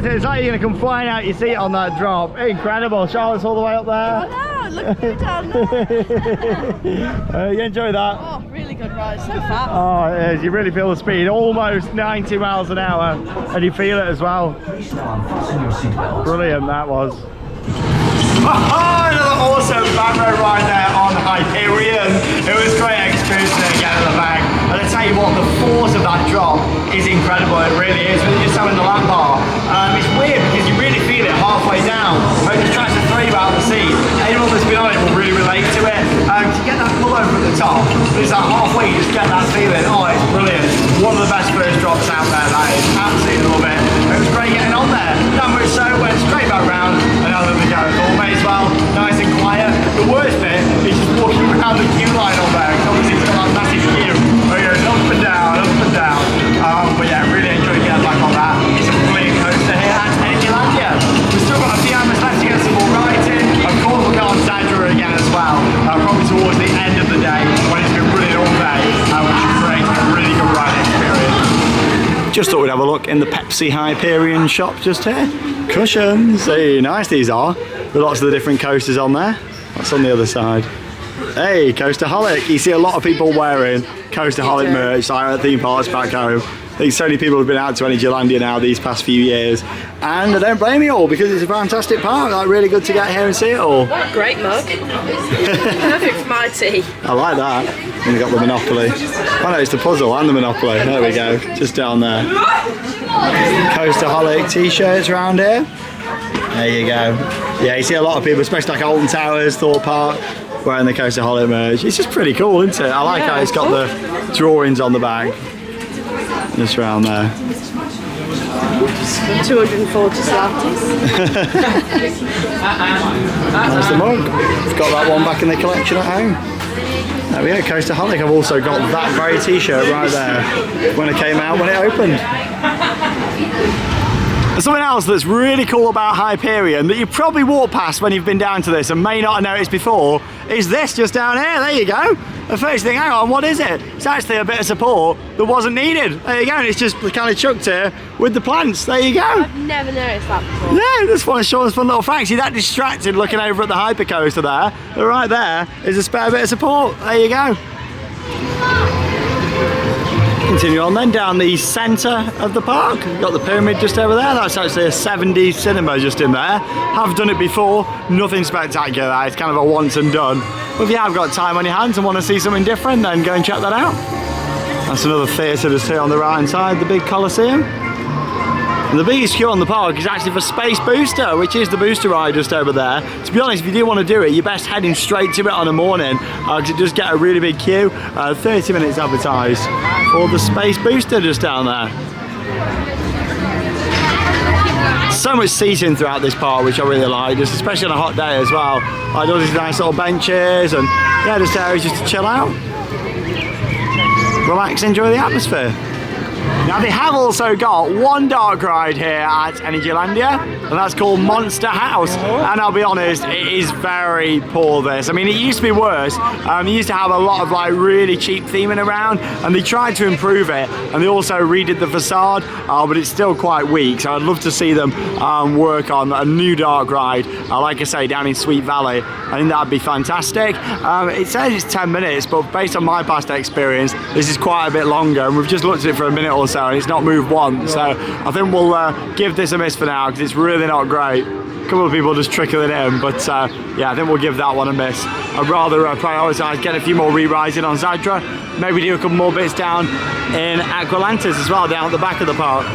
A: It's like you're going to come flying out your seat on that drop. Incredible. Charlotte's all the way up there.
B: I know, look good down there.
A: You enjoy that?
B: Oh, really good ride. So fast.
A: Oh, it is. You really feel the speed. Almost 90 miles an hour. And you feel it as well. Brilliant, that was. Another awesome back row ride there on Hyperion. It was great experiencing it again in the back. And I tell you what, the force of that drop is incredible. It really is. When you're just having the lap bar, it's weird because you really feel it halfway down. When it just tries to throw you out of the seat. Anyone that's been on it will really relate to it. To get that pull over at the top, it's that halfway you just get that feeling. Oh, it's brilliant. One of the best first drops out there. That is. Absolutely love it. It was great getting on there. That much so went straight back round and out of the go. All made as well. Nice and quiet. The worst bit is just walking around the queue line on there. Obviously it's got that massive queue. Oh yeah, up and down, up and down. But yeah, really enjoyed getting back on that. It's a brilliant coaster here at Energylandia. We've still got a few hours left to get some more rides in. Of course we'll go on Zadra again as well. Probably towards the end of the day when it's been running all day, which is great. A really good ride experience. Just thought we'd have a look in the Pepsi Hyperion shop just here. Cushions, see, nice these are. With lots of the different coasters on there. What's on the other side? Hey, Coasterholic. You see a lot of people wearing Coasterholic merch like at theme parks back home. I think so many people have been out to Energylandia now these past few years, and I don't blame you all because it's a fantastic park. Like, really good to get here and see it all.
B: What a great mug. Perfect for my tea.
A: I like that. And we've got the Monopoly. Oh no, it's the puzzle and the Monopoly. There we go, just down there. Coasterholic t-shirts around here. There you go. Yeah, you see a lot of people, especially like Alton Towers, Thorpe Park. wearing the Coaster Holic merch. It's just pretty cool, isn't it? I like how it's got the drawings on the back. Just around there.
B: 240 slanties.
A: There's the mug. I've got that one back in the collection at home. There we go, Coaster Holic. I've also got that very t-shirt right there when it came out, when it opened. And something else that's really cool about Hyperion that you probably walk past when you've been down to this and may not have noticed before is this just down here. There you go. The first thing, hang on, what is it? It's actually a bit of support that wasn't needed. There you go, and it's just kind of chucked here with the plants. There you go.
B: I've never noticed that before.
A: Yeah, that's one of Sean's fun little facts. You're that distracted looking over at the hypercoaster there. But right there is a spare bit of support. There you go. Continue on then down the centre of the park. You've got the pyramid just over there. That's actually a 7D cinema just in there. Have done it before. Nothing spectacular. It's kind of a once and done. But if you have got time on your hands and want to see something different, then go and check that out. That's another theatre just here on the right hand side, the big Coliseum. And the biggest queue on the park is actually for Space Booster, which is the booster ride just over there. To be honest, if you do want to do it, you're best heading straight to it on a morning, because it does get a really big queue. 30 minutes advertised for the Space Booster just down there. So much seating throughout this park, which I really like, just especially on a hot day as well. Like all these nice little benches and yeah, just areas just to chill out, relax, enjoy the atmosphere. Now they have also got one dark ride here at Energylandia, and that's called Monster House. And I'll be honest, it is very poor this. I mean, it used to be worse. They used to have a lot of like really cheap theming around, and they tried to improve it, and they also redid the facade, but it's still quite weak. So I'd love to see them work on a new dark ride, like I say, down in Sweet Valley. I think that'd be fantastic. It says it's 10 minutes, but based on my past experience, this is quite a bit longer, and we've just looked at it for a minute or so, and it's not moved once. So I think we'll give this a miss for now, because it's really not great. A couple of people just trickling in, but yeah, I think we'll give that one a miss. I'd rather prioritise getting a few more re-rides in on Zadra, maybe do a couple more bits down in Aqualantis as well, down at the back of the park.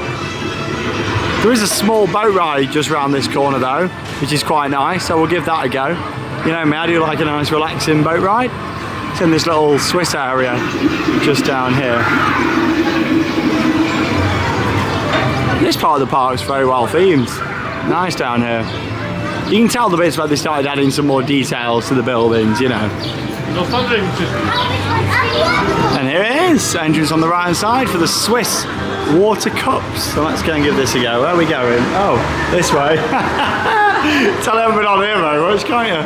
A: There is a small boat ride just around this corner though, which is quite nice, so we'll give that a go. You know me, I do like a nice relaxing boat ride. It's in this little Swiss area just down here. This part of the park is very well themed. Nice down here. You can tell the bits where they started adding some more details to the buildings, you know. And here it is, entrance on the right hand side for the Swiss water cups. So let's go and give this a go. Where are we going? Oh, this way. Tell everyone on here very much, can't you?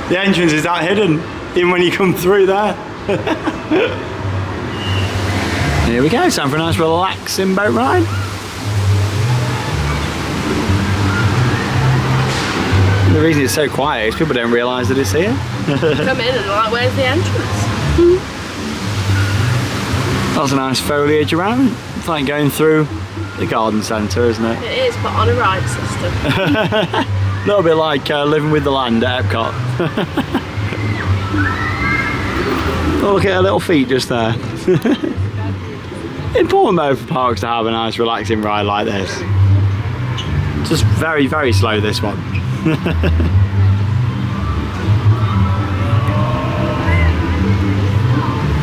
A: The entrance is that hidden, even when you come through there. Here we go, time for a nice relaxing boat ride. The reason it's so quiet is people don't realise that it's here.
B: Come in and like, where's the entrance?
A: That's a nice foliage around. It's like going through the garden centre, isn't it?
B: It is, but on a ride system.
A: A little bit like living with the land at Epcot. Oh, look at her little feet just there. Important though for parks to have a nice relaxing ride like this. Just very, very slow this one.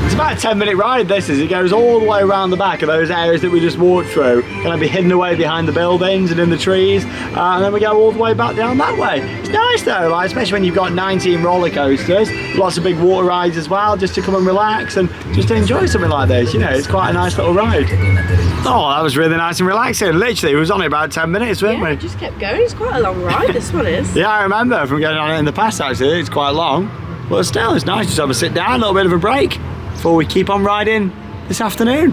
A: It's about a 10-minute ride this is. It goes all the way around the back of those areas that we just walked through. Gonna be hidden away behind the buildings and in the trees. And then we go all the way back down that way. It's nice though, like, especially when you've got 19 roller coasters, lots of big water rides as well, just to come and relax and just to enjoy something like this. You know, it's quite a nice little ride. Oh, that was really nice and relaxing. Literally, it was only about 10 minutes, weren't we?
B: Yeah, it just kept going. It's quite a long ride, this one is.
A: Yeah, I remember from going on it in the past actually, it's quite long. But still, it's nice just to have a sit down, a little bit of a break before we keep on riding this afternoon.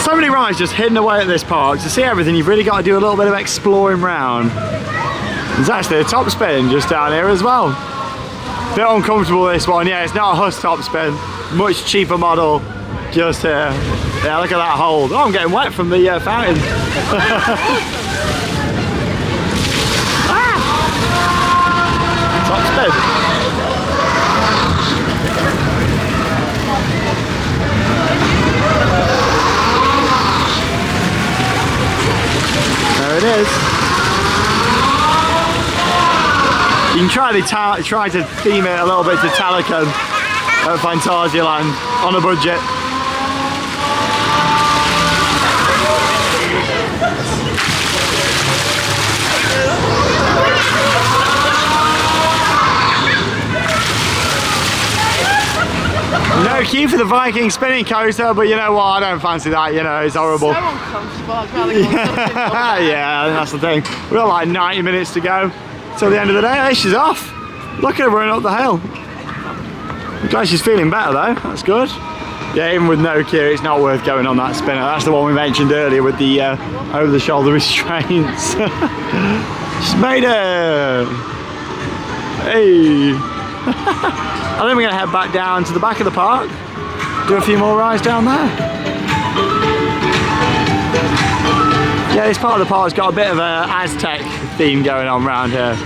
A: So many rides just hidden away at this park. To see everything, you've really got to do a little bit of exploring round. There's actually a top spin just down here as well. Bit uncomfortable this one, yeah, it's not a Huss top spin. Much cheaper model just here. Yeah, look at that hold. Oh, I'm getting wet from the fountain. Top spin. There it is. You can And try to theme it a little bit to Telecom at Phantasialand on a budget. No queue for the Viking spinning coaster, but you know what? I don't fancy that. You know, it's horrible.
B: So uncomfortable. I'd rather go on something else.
A: Yeah, that's the thing. We've got like 90 minutes to go till the end of the day. Hey, she's off. Look at her running up the hill. I'm glad she's feeling better though. That's good. Yeah, even with no queue, it's not worth going on that spinner. That's the one we mentioned earlier with the over-the-shoulder restraints. She's made it. Hey. I think we're going to head back down to the back of the park, do a few more rides down there. Yeah, this part of the park's got a bit of an Aztec theme going on around here.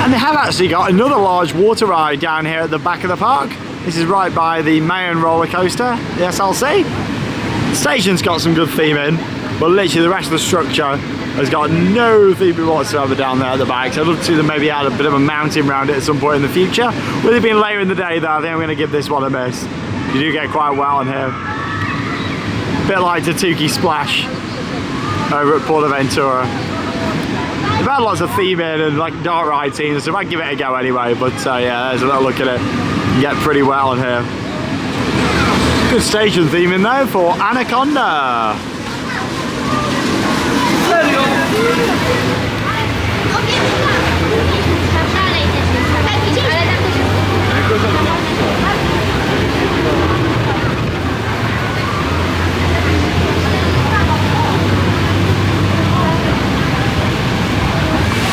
A: And they have actually got another large water ride down here at the back of the park. This is right by the main roller coaster, the SLC. The station's got some good theming, but literally the rest of the structure has got no theming whatsoever down there at the back. So I'd love to see them maybe add a bit of a mountain around it at some point in the future. With it being later in the day though, I think I'm going to give this one a miss. You do get quite well in here. A bit like Tatuki Splash over at Portaventura. They've had lots of theming and like dark ride scenes, so I'd give it a go anyway. But yeah, there's a little look at it. You get pretty well in here. Good station theming though for Anaconda.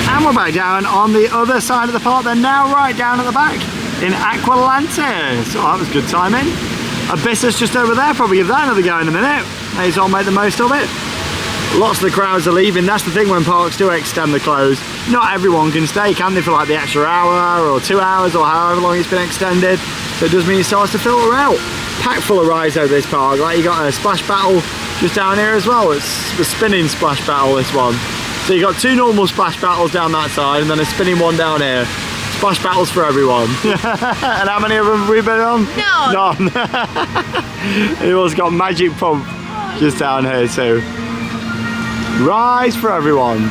A: And we're back down on the other side of the park. They're now right down at the back in Aqualantis. Oh, that was good timing. Abyssus just over there. Probably give that another go in a minute. May as well make the most of it. Lots of the crowds are leaving. That's the thing when parks do extend the close. Not everyone can stay, can they, for like the extra hour or 2 hours or however long it's been extended. So it does mean it starts to filter out. Packed full of rides over this park. Like you got a splash battle just down here as well. It's the spinning splash battle, this one. So you got 2 normal splash battles down that side and then a spinning one down here. Splash battles for everyone. And how many of them have we been on?
B: None.
A: It also got Magic Pump just down here too. Rides for everyone.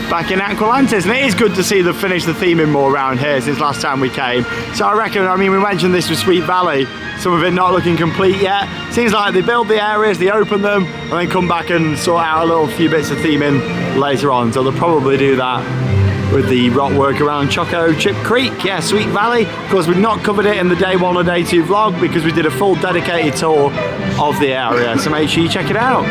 A: Back in Aqualantis, and it is good to see them finish the theming more around here since last time we came. So I reckon, I mean, we mentioned this with Sweet Valley, some of it not looking complete yet. Seems like they build the areas, they open them, and then come back and sort out a little few bits of theming later on. So they'll probably do that with the rock work around Choco Chip Creek. Yeah, Sweet Valley. Of course, we've not covered it in the day 1 or day 2 vlog because we did a full dedicated tour of the area. So make sure you check it out.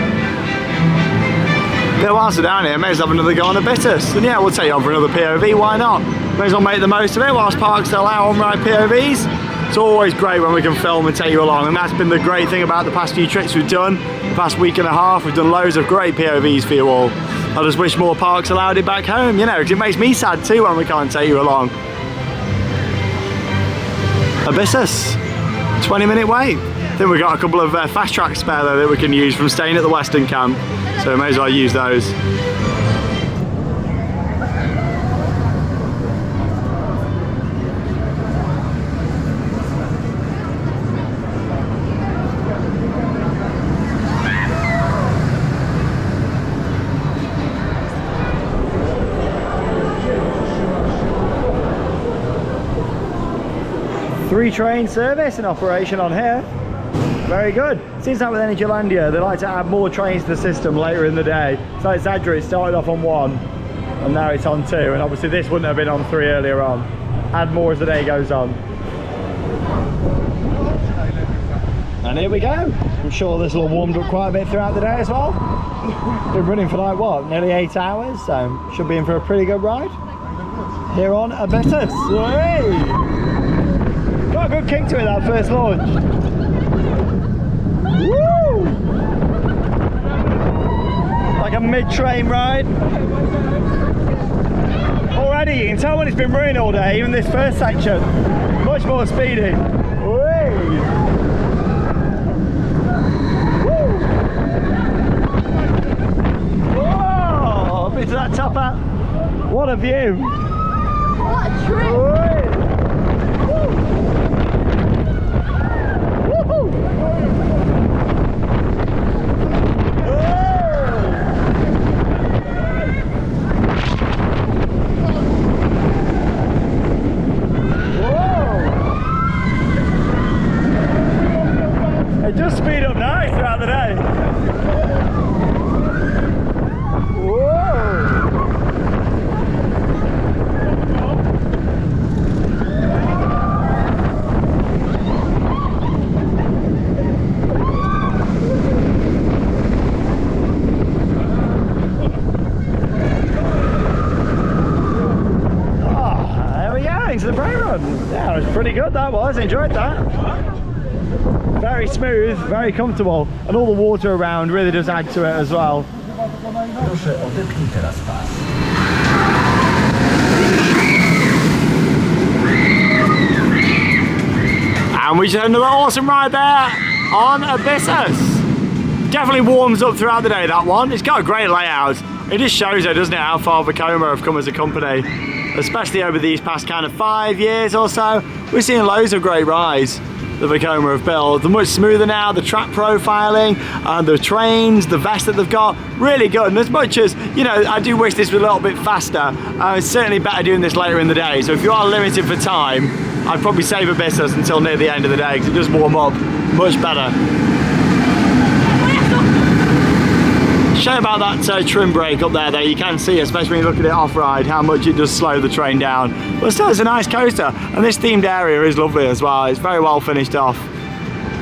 A: Yeah, whilst we're down here, may as well have another go on Abyssus. And yeah, we'll take you on for another POV, why not? May as well make the most of it whilst parks still allow on-ride POVs. It's always great when we can film and take you along, and that's been the great thing about the past few trips we've done. The past week and a half, we've done loads of great POVs for you all. I just wish more parks allowed it back home, you know, because it makes me sad too when we can't take you along. Abyssus, 20-minute wait. I think we've got a couple of fast tracks spare though that we can use from staying at the Western Camp, so we may as well use those. Three train service in operation on here. Very good. Seems like with Energylandia, they like to add more trains to the system later in the day. So like Zadra, it started off on 1, and now it's on 2, and obviously this wouldn't have been on 3 earlier on. Add more as the day goes on. And here we go. I'm sure this will have warmed up quite a bit throughout the day as well. Been running for like what, nearly 8 hours, so should be in for a pretty good ride. Here on Abyssus. Hey! Got a good kick to it, that first launch. Woo! Like a mid-train ride. Already you can tell when it's been raining all day, even this first section. Much more speedy. Whee! Whoa! Up into that top hat. What a view!
B: What a trip!
A: It does speed up nice throughout the day. Whoa! Oh, there we go, into the brake run. Yeah, it was pretty good, that was. Enjoyed that. Very smooth, very comfortable, and all the water around really does add to it as well. And we just had another awesome ride there on Abyssus. Definitely warms up throughout the day, that one. It's got a great layout. It just shows it, doesn't it, how far Vekoma have come as a company, especially over these past kind of 5 years or so. We've seen loads of great rides the Vekoma have built. They're much smoother now, the track profiling, and the trains, the vest that they've got, really good. And as much as, you know, I do wish this was a little bit faster, it's certainly better doing this later in the day. So if you are limited for time, I'd probably save Abyssus until near the end of the day, because it does warm up much better. Shame about that trim brake up there though. You can see, especially when you look at it off-ride, how much it does slow the train down. But still, it's a nice coaster, and this themed area is lovely as well. It's very well finished off.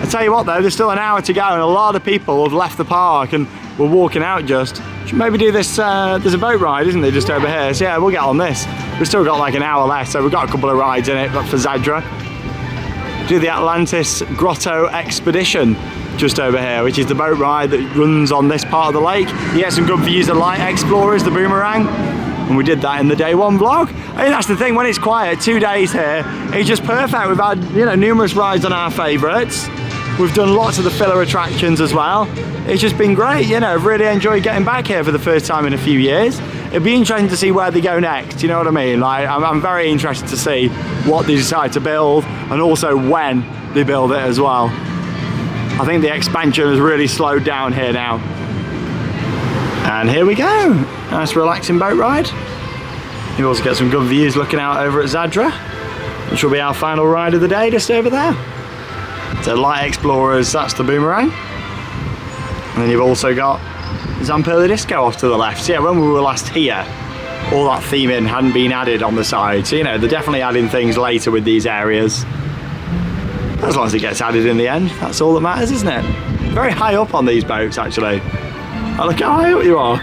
A: I tell you what though, there's still an hour to go, and a lot of people have left the park and were walking out just. Should maybe do this, there's a boat ride, isn't there, just over here? So yeah, we'll get on this. We've still got like an hour left, so we've got a couple of rides in it, but for Zadra. Do the Atlantis Grotto Expedition just over here, which is the boat ride that runs on this part of the lake. You get some good views of Light Explorers, the boomerang, and we did that in the day one vlog. I think that's the thing, when it's quiet, 2 days here, it's just perfect. We've had, you know, numerous rides on our favourites. We've done lots of the filler attractions as well. It's just been great, you know. I've really enjoyed getting back here for the first time in a few years. It'd be interesting to see where they go next, you know what I mean? Like, I'm very interested to see what they decide to build, and also when they build it as well. I think the expansion has really slowed down here now. And here we go. Nice relaxing boat ride. You also get some good views looking out over at Zadra, which will be our final ride of the day, just over there. So Light Explorers, that's the boomerang. And then you've also got Zamperla Disco off to the left. So yeah, when we were last here, all that theming hadn't been added on the side. So, you know, they're definitely adding things later with these areas. As long as it gets added in the end, that's all that matters, isn't it? Very high up on these boats, actually. Oh, look how high up you are.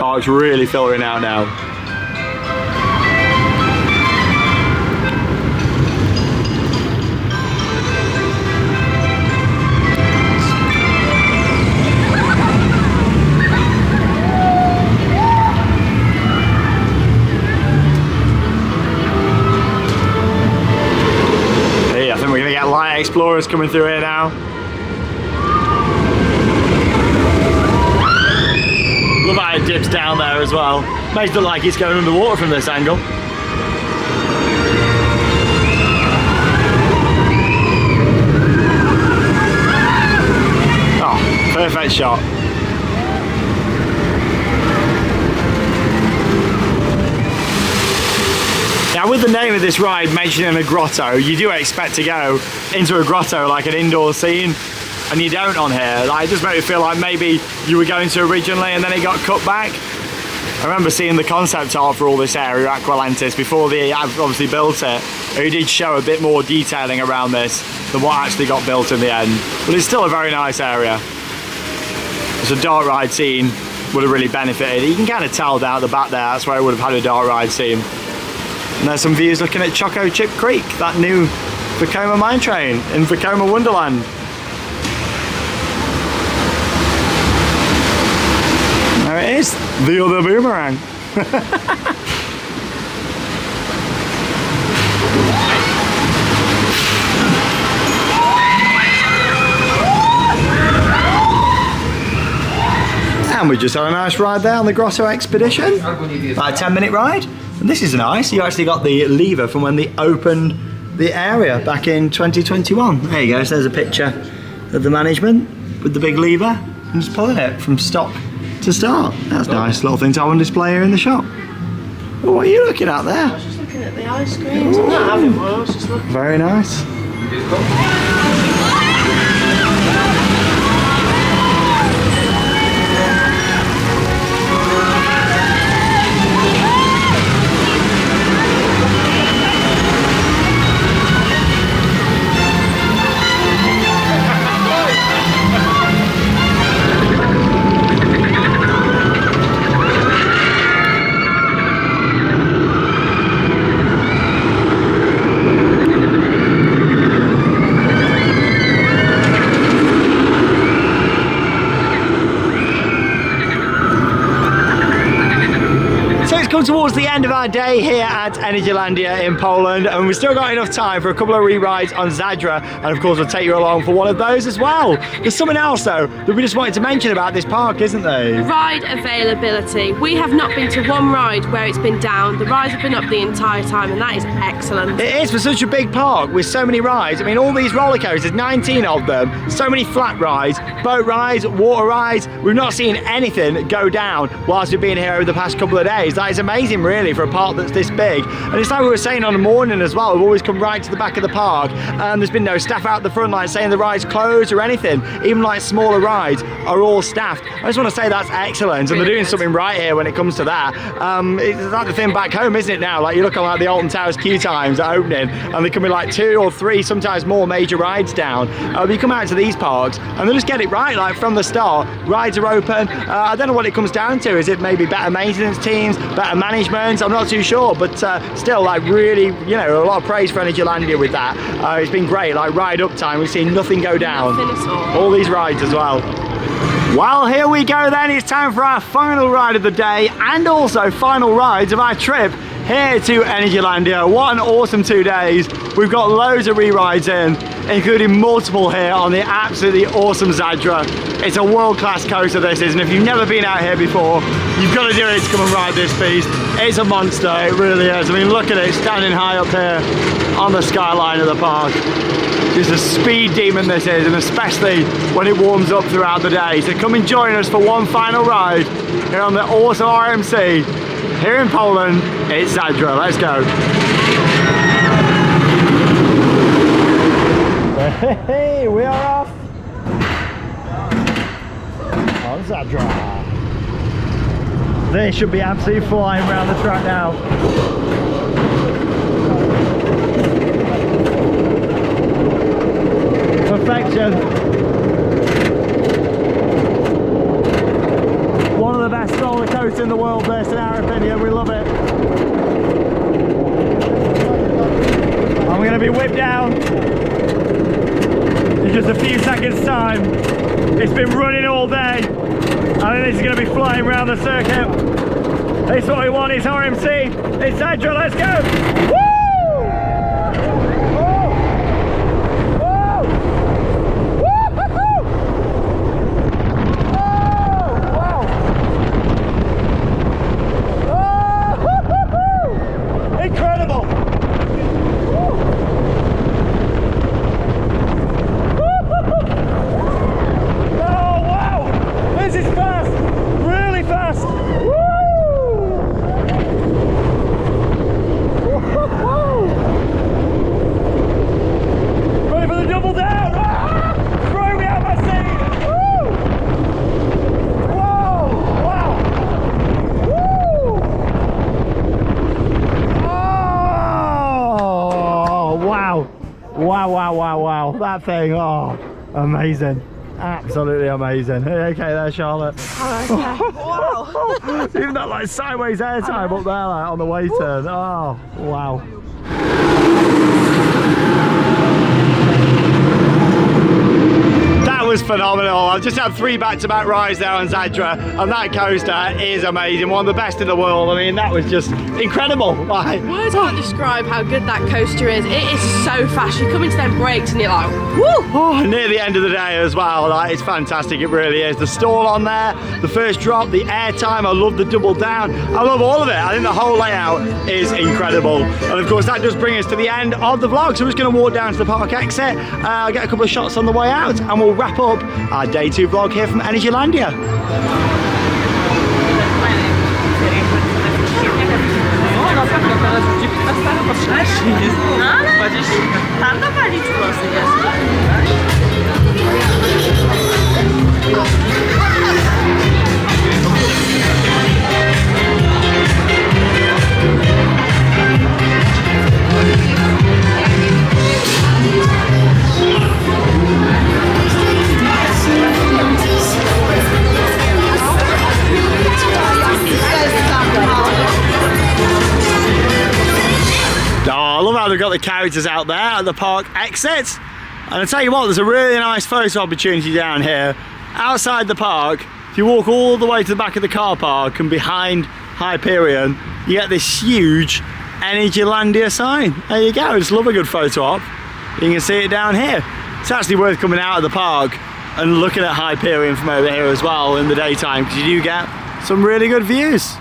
A: Park's really filtering out now. Light Explorers coming through here now. Love how it dips down there as well. Makes it look like it's going underwater from this angle. Oh, perfect shot. Now, with the name of this ride mentioning a grotto, you do expect to go into a grotto, like an indoor scene, and you don't on here. Like, it just makes me feel like maybe you were going to originally and then it got cut back. I remember seeing the concept art for all this area at Aqualantis before they obviously built it. It did show a bit more detailing around this than what actually got built in the end. But it's still a very nice area. It's a dark ride scene would have really benefited. You can kind of tell down at the back there, that's where it would have had a dark ride scene. And there's some views looking at Choco Chip Creek, that new Vekoma mine train in Vekoma Wonderland. There it is, the other boomerang. And we just had a nice ride there on the Grosso Expedition. About a 10-minute ride. And this is nice. You actually got the lever from when they opened the area back in 2021. There you go. So there's a picture of the management with the big lever and just pulling it from stop to start. That's a nice little thing to have on display here in the shop. Oh, what are you looking at there?
B: I was just looking at the ice creams. I'm not having one, I was just looking.
A: Very nice. Towards the end of our day here at Energylandia in Poland, and we've still got enough time for a couple of re-rides on Zadra, and of course we'll take you along for one of those as well. There's something else though that we just wanted to mention about this park, isn't there?
B: Ride availability. We have not been to one ride where it's been down. The rides have been up the entire time, and that is excellent.
A: It is for such a big park with so many rides. I mean, all these roller coasters, 19 of them, so many flat rides, boat rides, water rides. We've not seen anything go down whilst we've been here over the past couple of days. That is amazing really for a park that's this big. And it's like we were saying on the morning as well, we've always come right to the back of the park and there's been no staff out the front like saying the ride's closed or anything. Even like smaller rides are all staffed. I just want to say that's excellent, and they're doing something right here when it comes to that. It's like the thing back home, isn't it now? Like you look on like the Alton Towers queue times at opening and there can be like 2 or 3, sometimes more major rides down. You come out to these parks and they just get it right, like from the start. Rides are open. I don't know what it comes down to. Is it maybe better maintenance teams, better management? I'm not too sure, but still, like really, you know, a lot of praise for Energylandia with that. It's been great, like ride up time, we've seen nothing go down.
B: Nothing at all.
A: All these rides as well. Well, here we go then, it's time for our final ride of the day and also final rides of our trip here to Energylandia. What an awesome 2 days. We've got loads of re-rides in, including multiple here on the absolutely awesome Zadra. It's a world-class coaster this is, and if you've never been out here before, you've got to do it to come and ride this beast. It's a monster, it really is. I mean, look at it, standing high up here on the skyline of the park. Just a speed demon this is, and especially when it warms up throughout the day. So come and join us for one final ride here on the awesome RMC here in Poland. It's Zadra. Let's go. Hey, we are off on Zadra. They should be absolutely flying around the track now. Perfection. One of the best roller coasters in the world, this, in our opinion. We love it. And we're going to be whipped down in just a few seconds time. It's been running all day. I think this is going to be flying around the circuit. It's what we want. It's RMC. It's Zadra. Let's go. Woo! Wow, that thing, oh, amazing, absolutely amazing. Hey, okay there, Charlotte.
B: Oh, okay. Wow.
A: Even that like sideways air time up there like, on the way turn, oh, wow. That was phenomenal. I've just had 3 back-to-back rides there on Zadra, and that coaster is amazing. One of the best in the world. I mean, that was just incredible. Like,
B: words can't describe how good that coaster is. It is so fast. You come into them brakes and you're like, woo!
A: oh, near the end of the day as well. Like, it's fantastic. It really is. The stall on there, the first drop, the air time. I love the double down. I love all of it. I think the whole layout is incredible. And of course, that does bring us to the end of the vlog. So we're just going to walk down to the park exit. I'll get a couple of shots on the way out, and we'll wrap up our day 2 vlog here from Energylandia. I love how they've got the characters out there at the park exit. And I tell you what, there's a really nice photo opportunity down here outside the park. If you walk all the way to the back of the car park and behind Hyperion, you get this huge Energylandia sign. There you go. Just love a good photo op. You can see it down here. It's actually worth coming out of the park and looking at Hyperion from over here as well in the daytime, because you do get some really good views.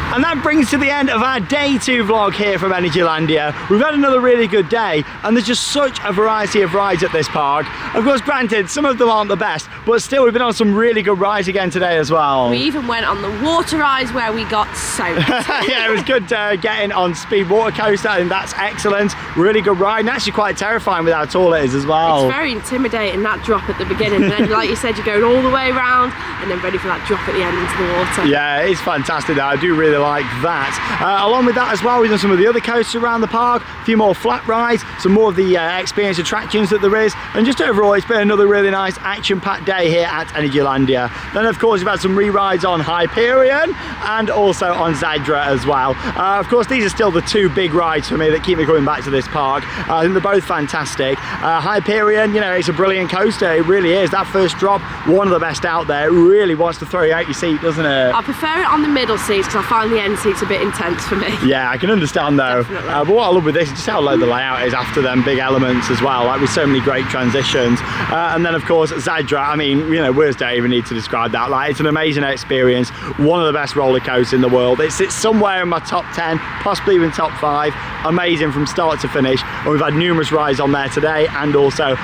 A: And that brings to the end of our day 2 vlog here from Energylandia. We've had another really good day, and there's just such a variety of rides at this park. Of course, granted, some of them aren't the best, but still we've been on some really good rides again today as well.
B: We even went on the water rides where we got soaked.
A: Yeah, it was good getting on Speed Water Coaster, and that's excellent. Really good ride, and actually quite terrifying with how tall it is as well.
B: It's very intimidating, that drop at the beginning, and then like you said, you're going all the way around and then ready for that drop at the end into the water.
A: Yeah, it's fantastic though. I do really like that. Along with that as well, we've done some of the other coasters around the park, a few more flat rides, some more of the experience attractions that there is, and just overall it's been another really nice action-packed day here at Energylandia. Then of course we've had some re-rides on Hyperion and also on Zadra as well. Of course these are still the 2 big rides for me that keep me coming back to this park. I think they're both fantastic. Hyperion, you know, it's a brilliant coaster, it really is. That first drop, one of the best out there. It really wants to throw you out your seat, doesn't it?
B: I prefer it on the middle seats because I find the end seats a bit intense for me.
A: Yeah, I can understand though. But what I love with this is just how low the layout is after them big elements as well, like with so many great transitions. And then of course Zadra, I mean, you know, words don't even need to describe that. Like, it's an amazing experience, one of the best roller coasters in the world. It sits somewhere in my top 10, possibly even top 5. Amazing from start to finish. And we've had numerous rides on there today and also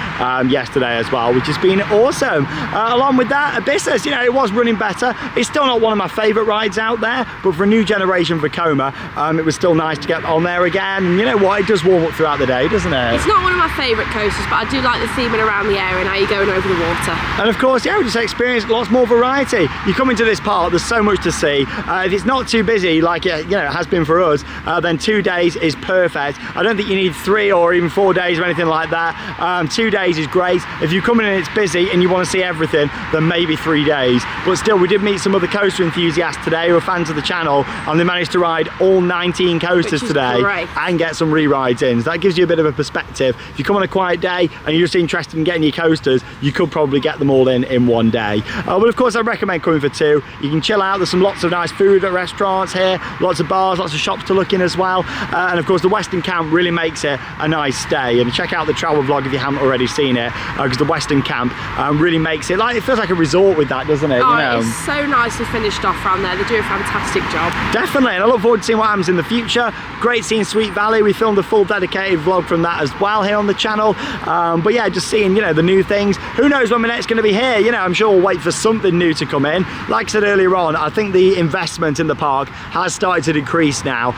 A: yesterday as well, which has been awesome. Along with that, Abyssus, you know, it was running better. It's still not one of my favourite rides out there, but for a new generation for Coma, it was still nice to get on there again. And you know what, it does warm up throughout the day, doesn't it?
B: It's not one of my favourite coasters, but I do like the theming around the area and how you're going over the water.
A: And of course, yeah, we just experienced lots more variety. You come into this park, there's so much to see. If it's not too busy, like it, you know, it has been for us, then 2 days is perfect. I don't think you need 3 or even 4 days or anything like that. 2 days is great. If you come in and it's busy and you want to see everything, then maybe 3 days. But still, we did meet some other coaster enthusiasts today who are fans of the channel, and they managed to ride all 19 coasters today and get some re-rides in. So that gives you a bit of a perspective. If you come on a quiet day and you're just interested in getting your coasters, you could probably get them all in one day. But of course, I recommend coming for 2. You can chill out. There's lots of nice food at restaurants here, lots of bars, lots of shops to look in as well. And of course, the Western Camp really makes it a nice stay. And check out the travel vlog if you haven't already seen it, because the Western Camp really makes it like, it feels like a resort with that, doesn't it?
B: Oh,
A: you know?
B: It's so nicely finished off around there. They do a fantastic job.
A: Definitely, and I look forward to seeing what happens in the future. Great seeing Sweet Valley. We filmed a full dedicated vlog from that as well here on the channel. But yeah, just seeing, you know, the new things. Who knows when we're next going to be here? You know, I'm sure we'll wait for something new to come in. Like I said earlier on, I think the investment in the park has started to decrease now.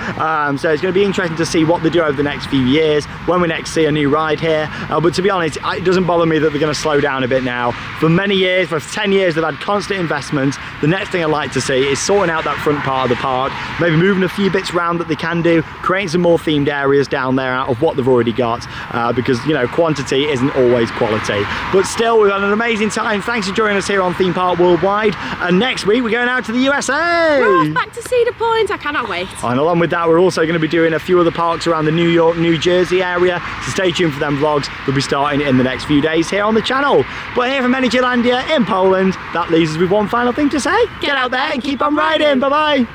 A: So it's going to be interesting to see what they do over the next few years when we next see a new ride here. But to be honest, it doesn't bother me that they're going to slow down a bit now. For 10 years, they've had constant investment. The next thing I'd like to see is sorting out that front part of the park, maybe moving a few bits around that they can do, creating some more themed areas down there out of what they've already got, because, you know, quantity isn't always quality. But still, we've had an amazing time. Thanks for joining us here on Theme Park Worldwide, and next week we're going out to the USA.
B: We're off back to Cedar Point. I cannot wait.
A: And along with that, we're also going to be doing a few other parks around the New York, New Jersey area, so stay tuned for them vlogs. They'll be starting in the next few days here on the channel. But here from Energylandia in Poland, that leaves us with one final thing to say. Get out there and keep on riding. Bye bye.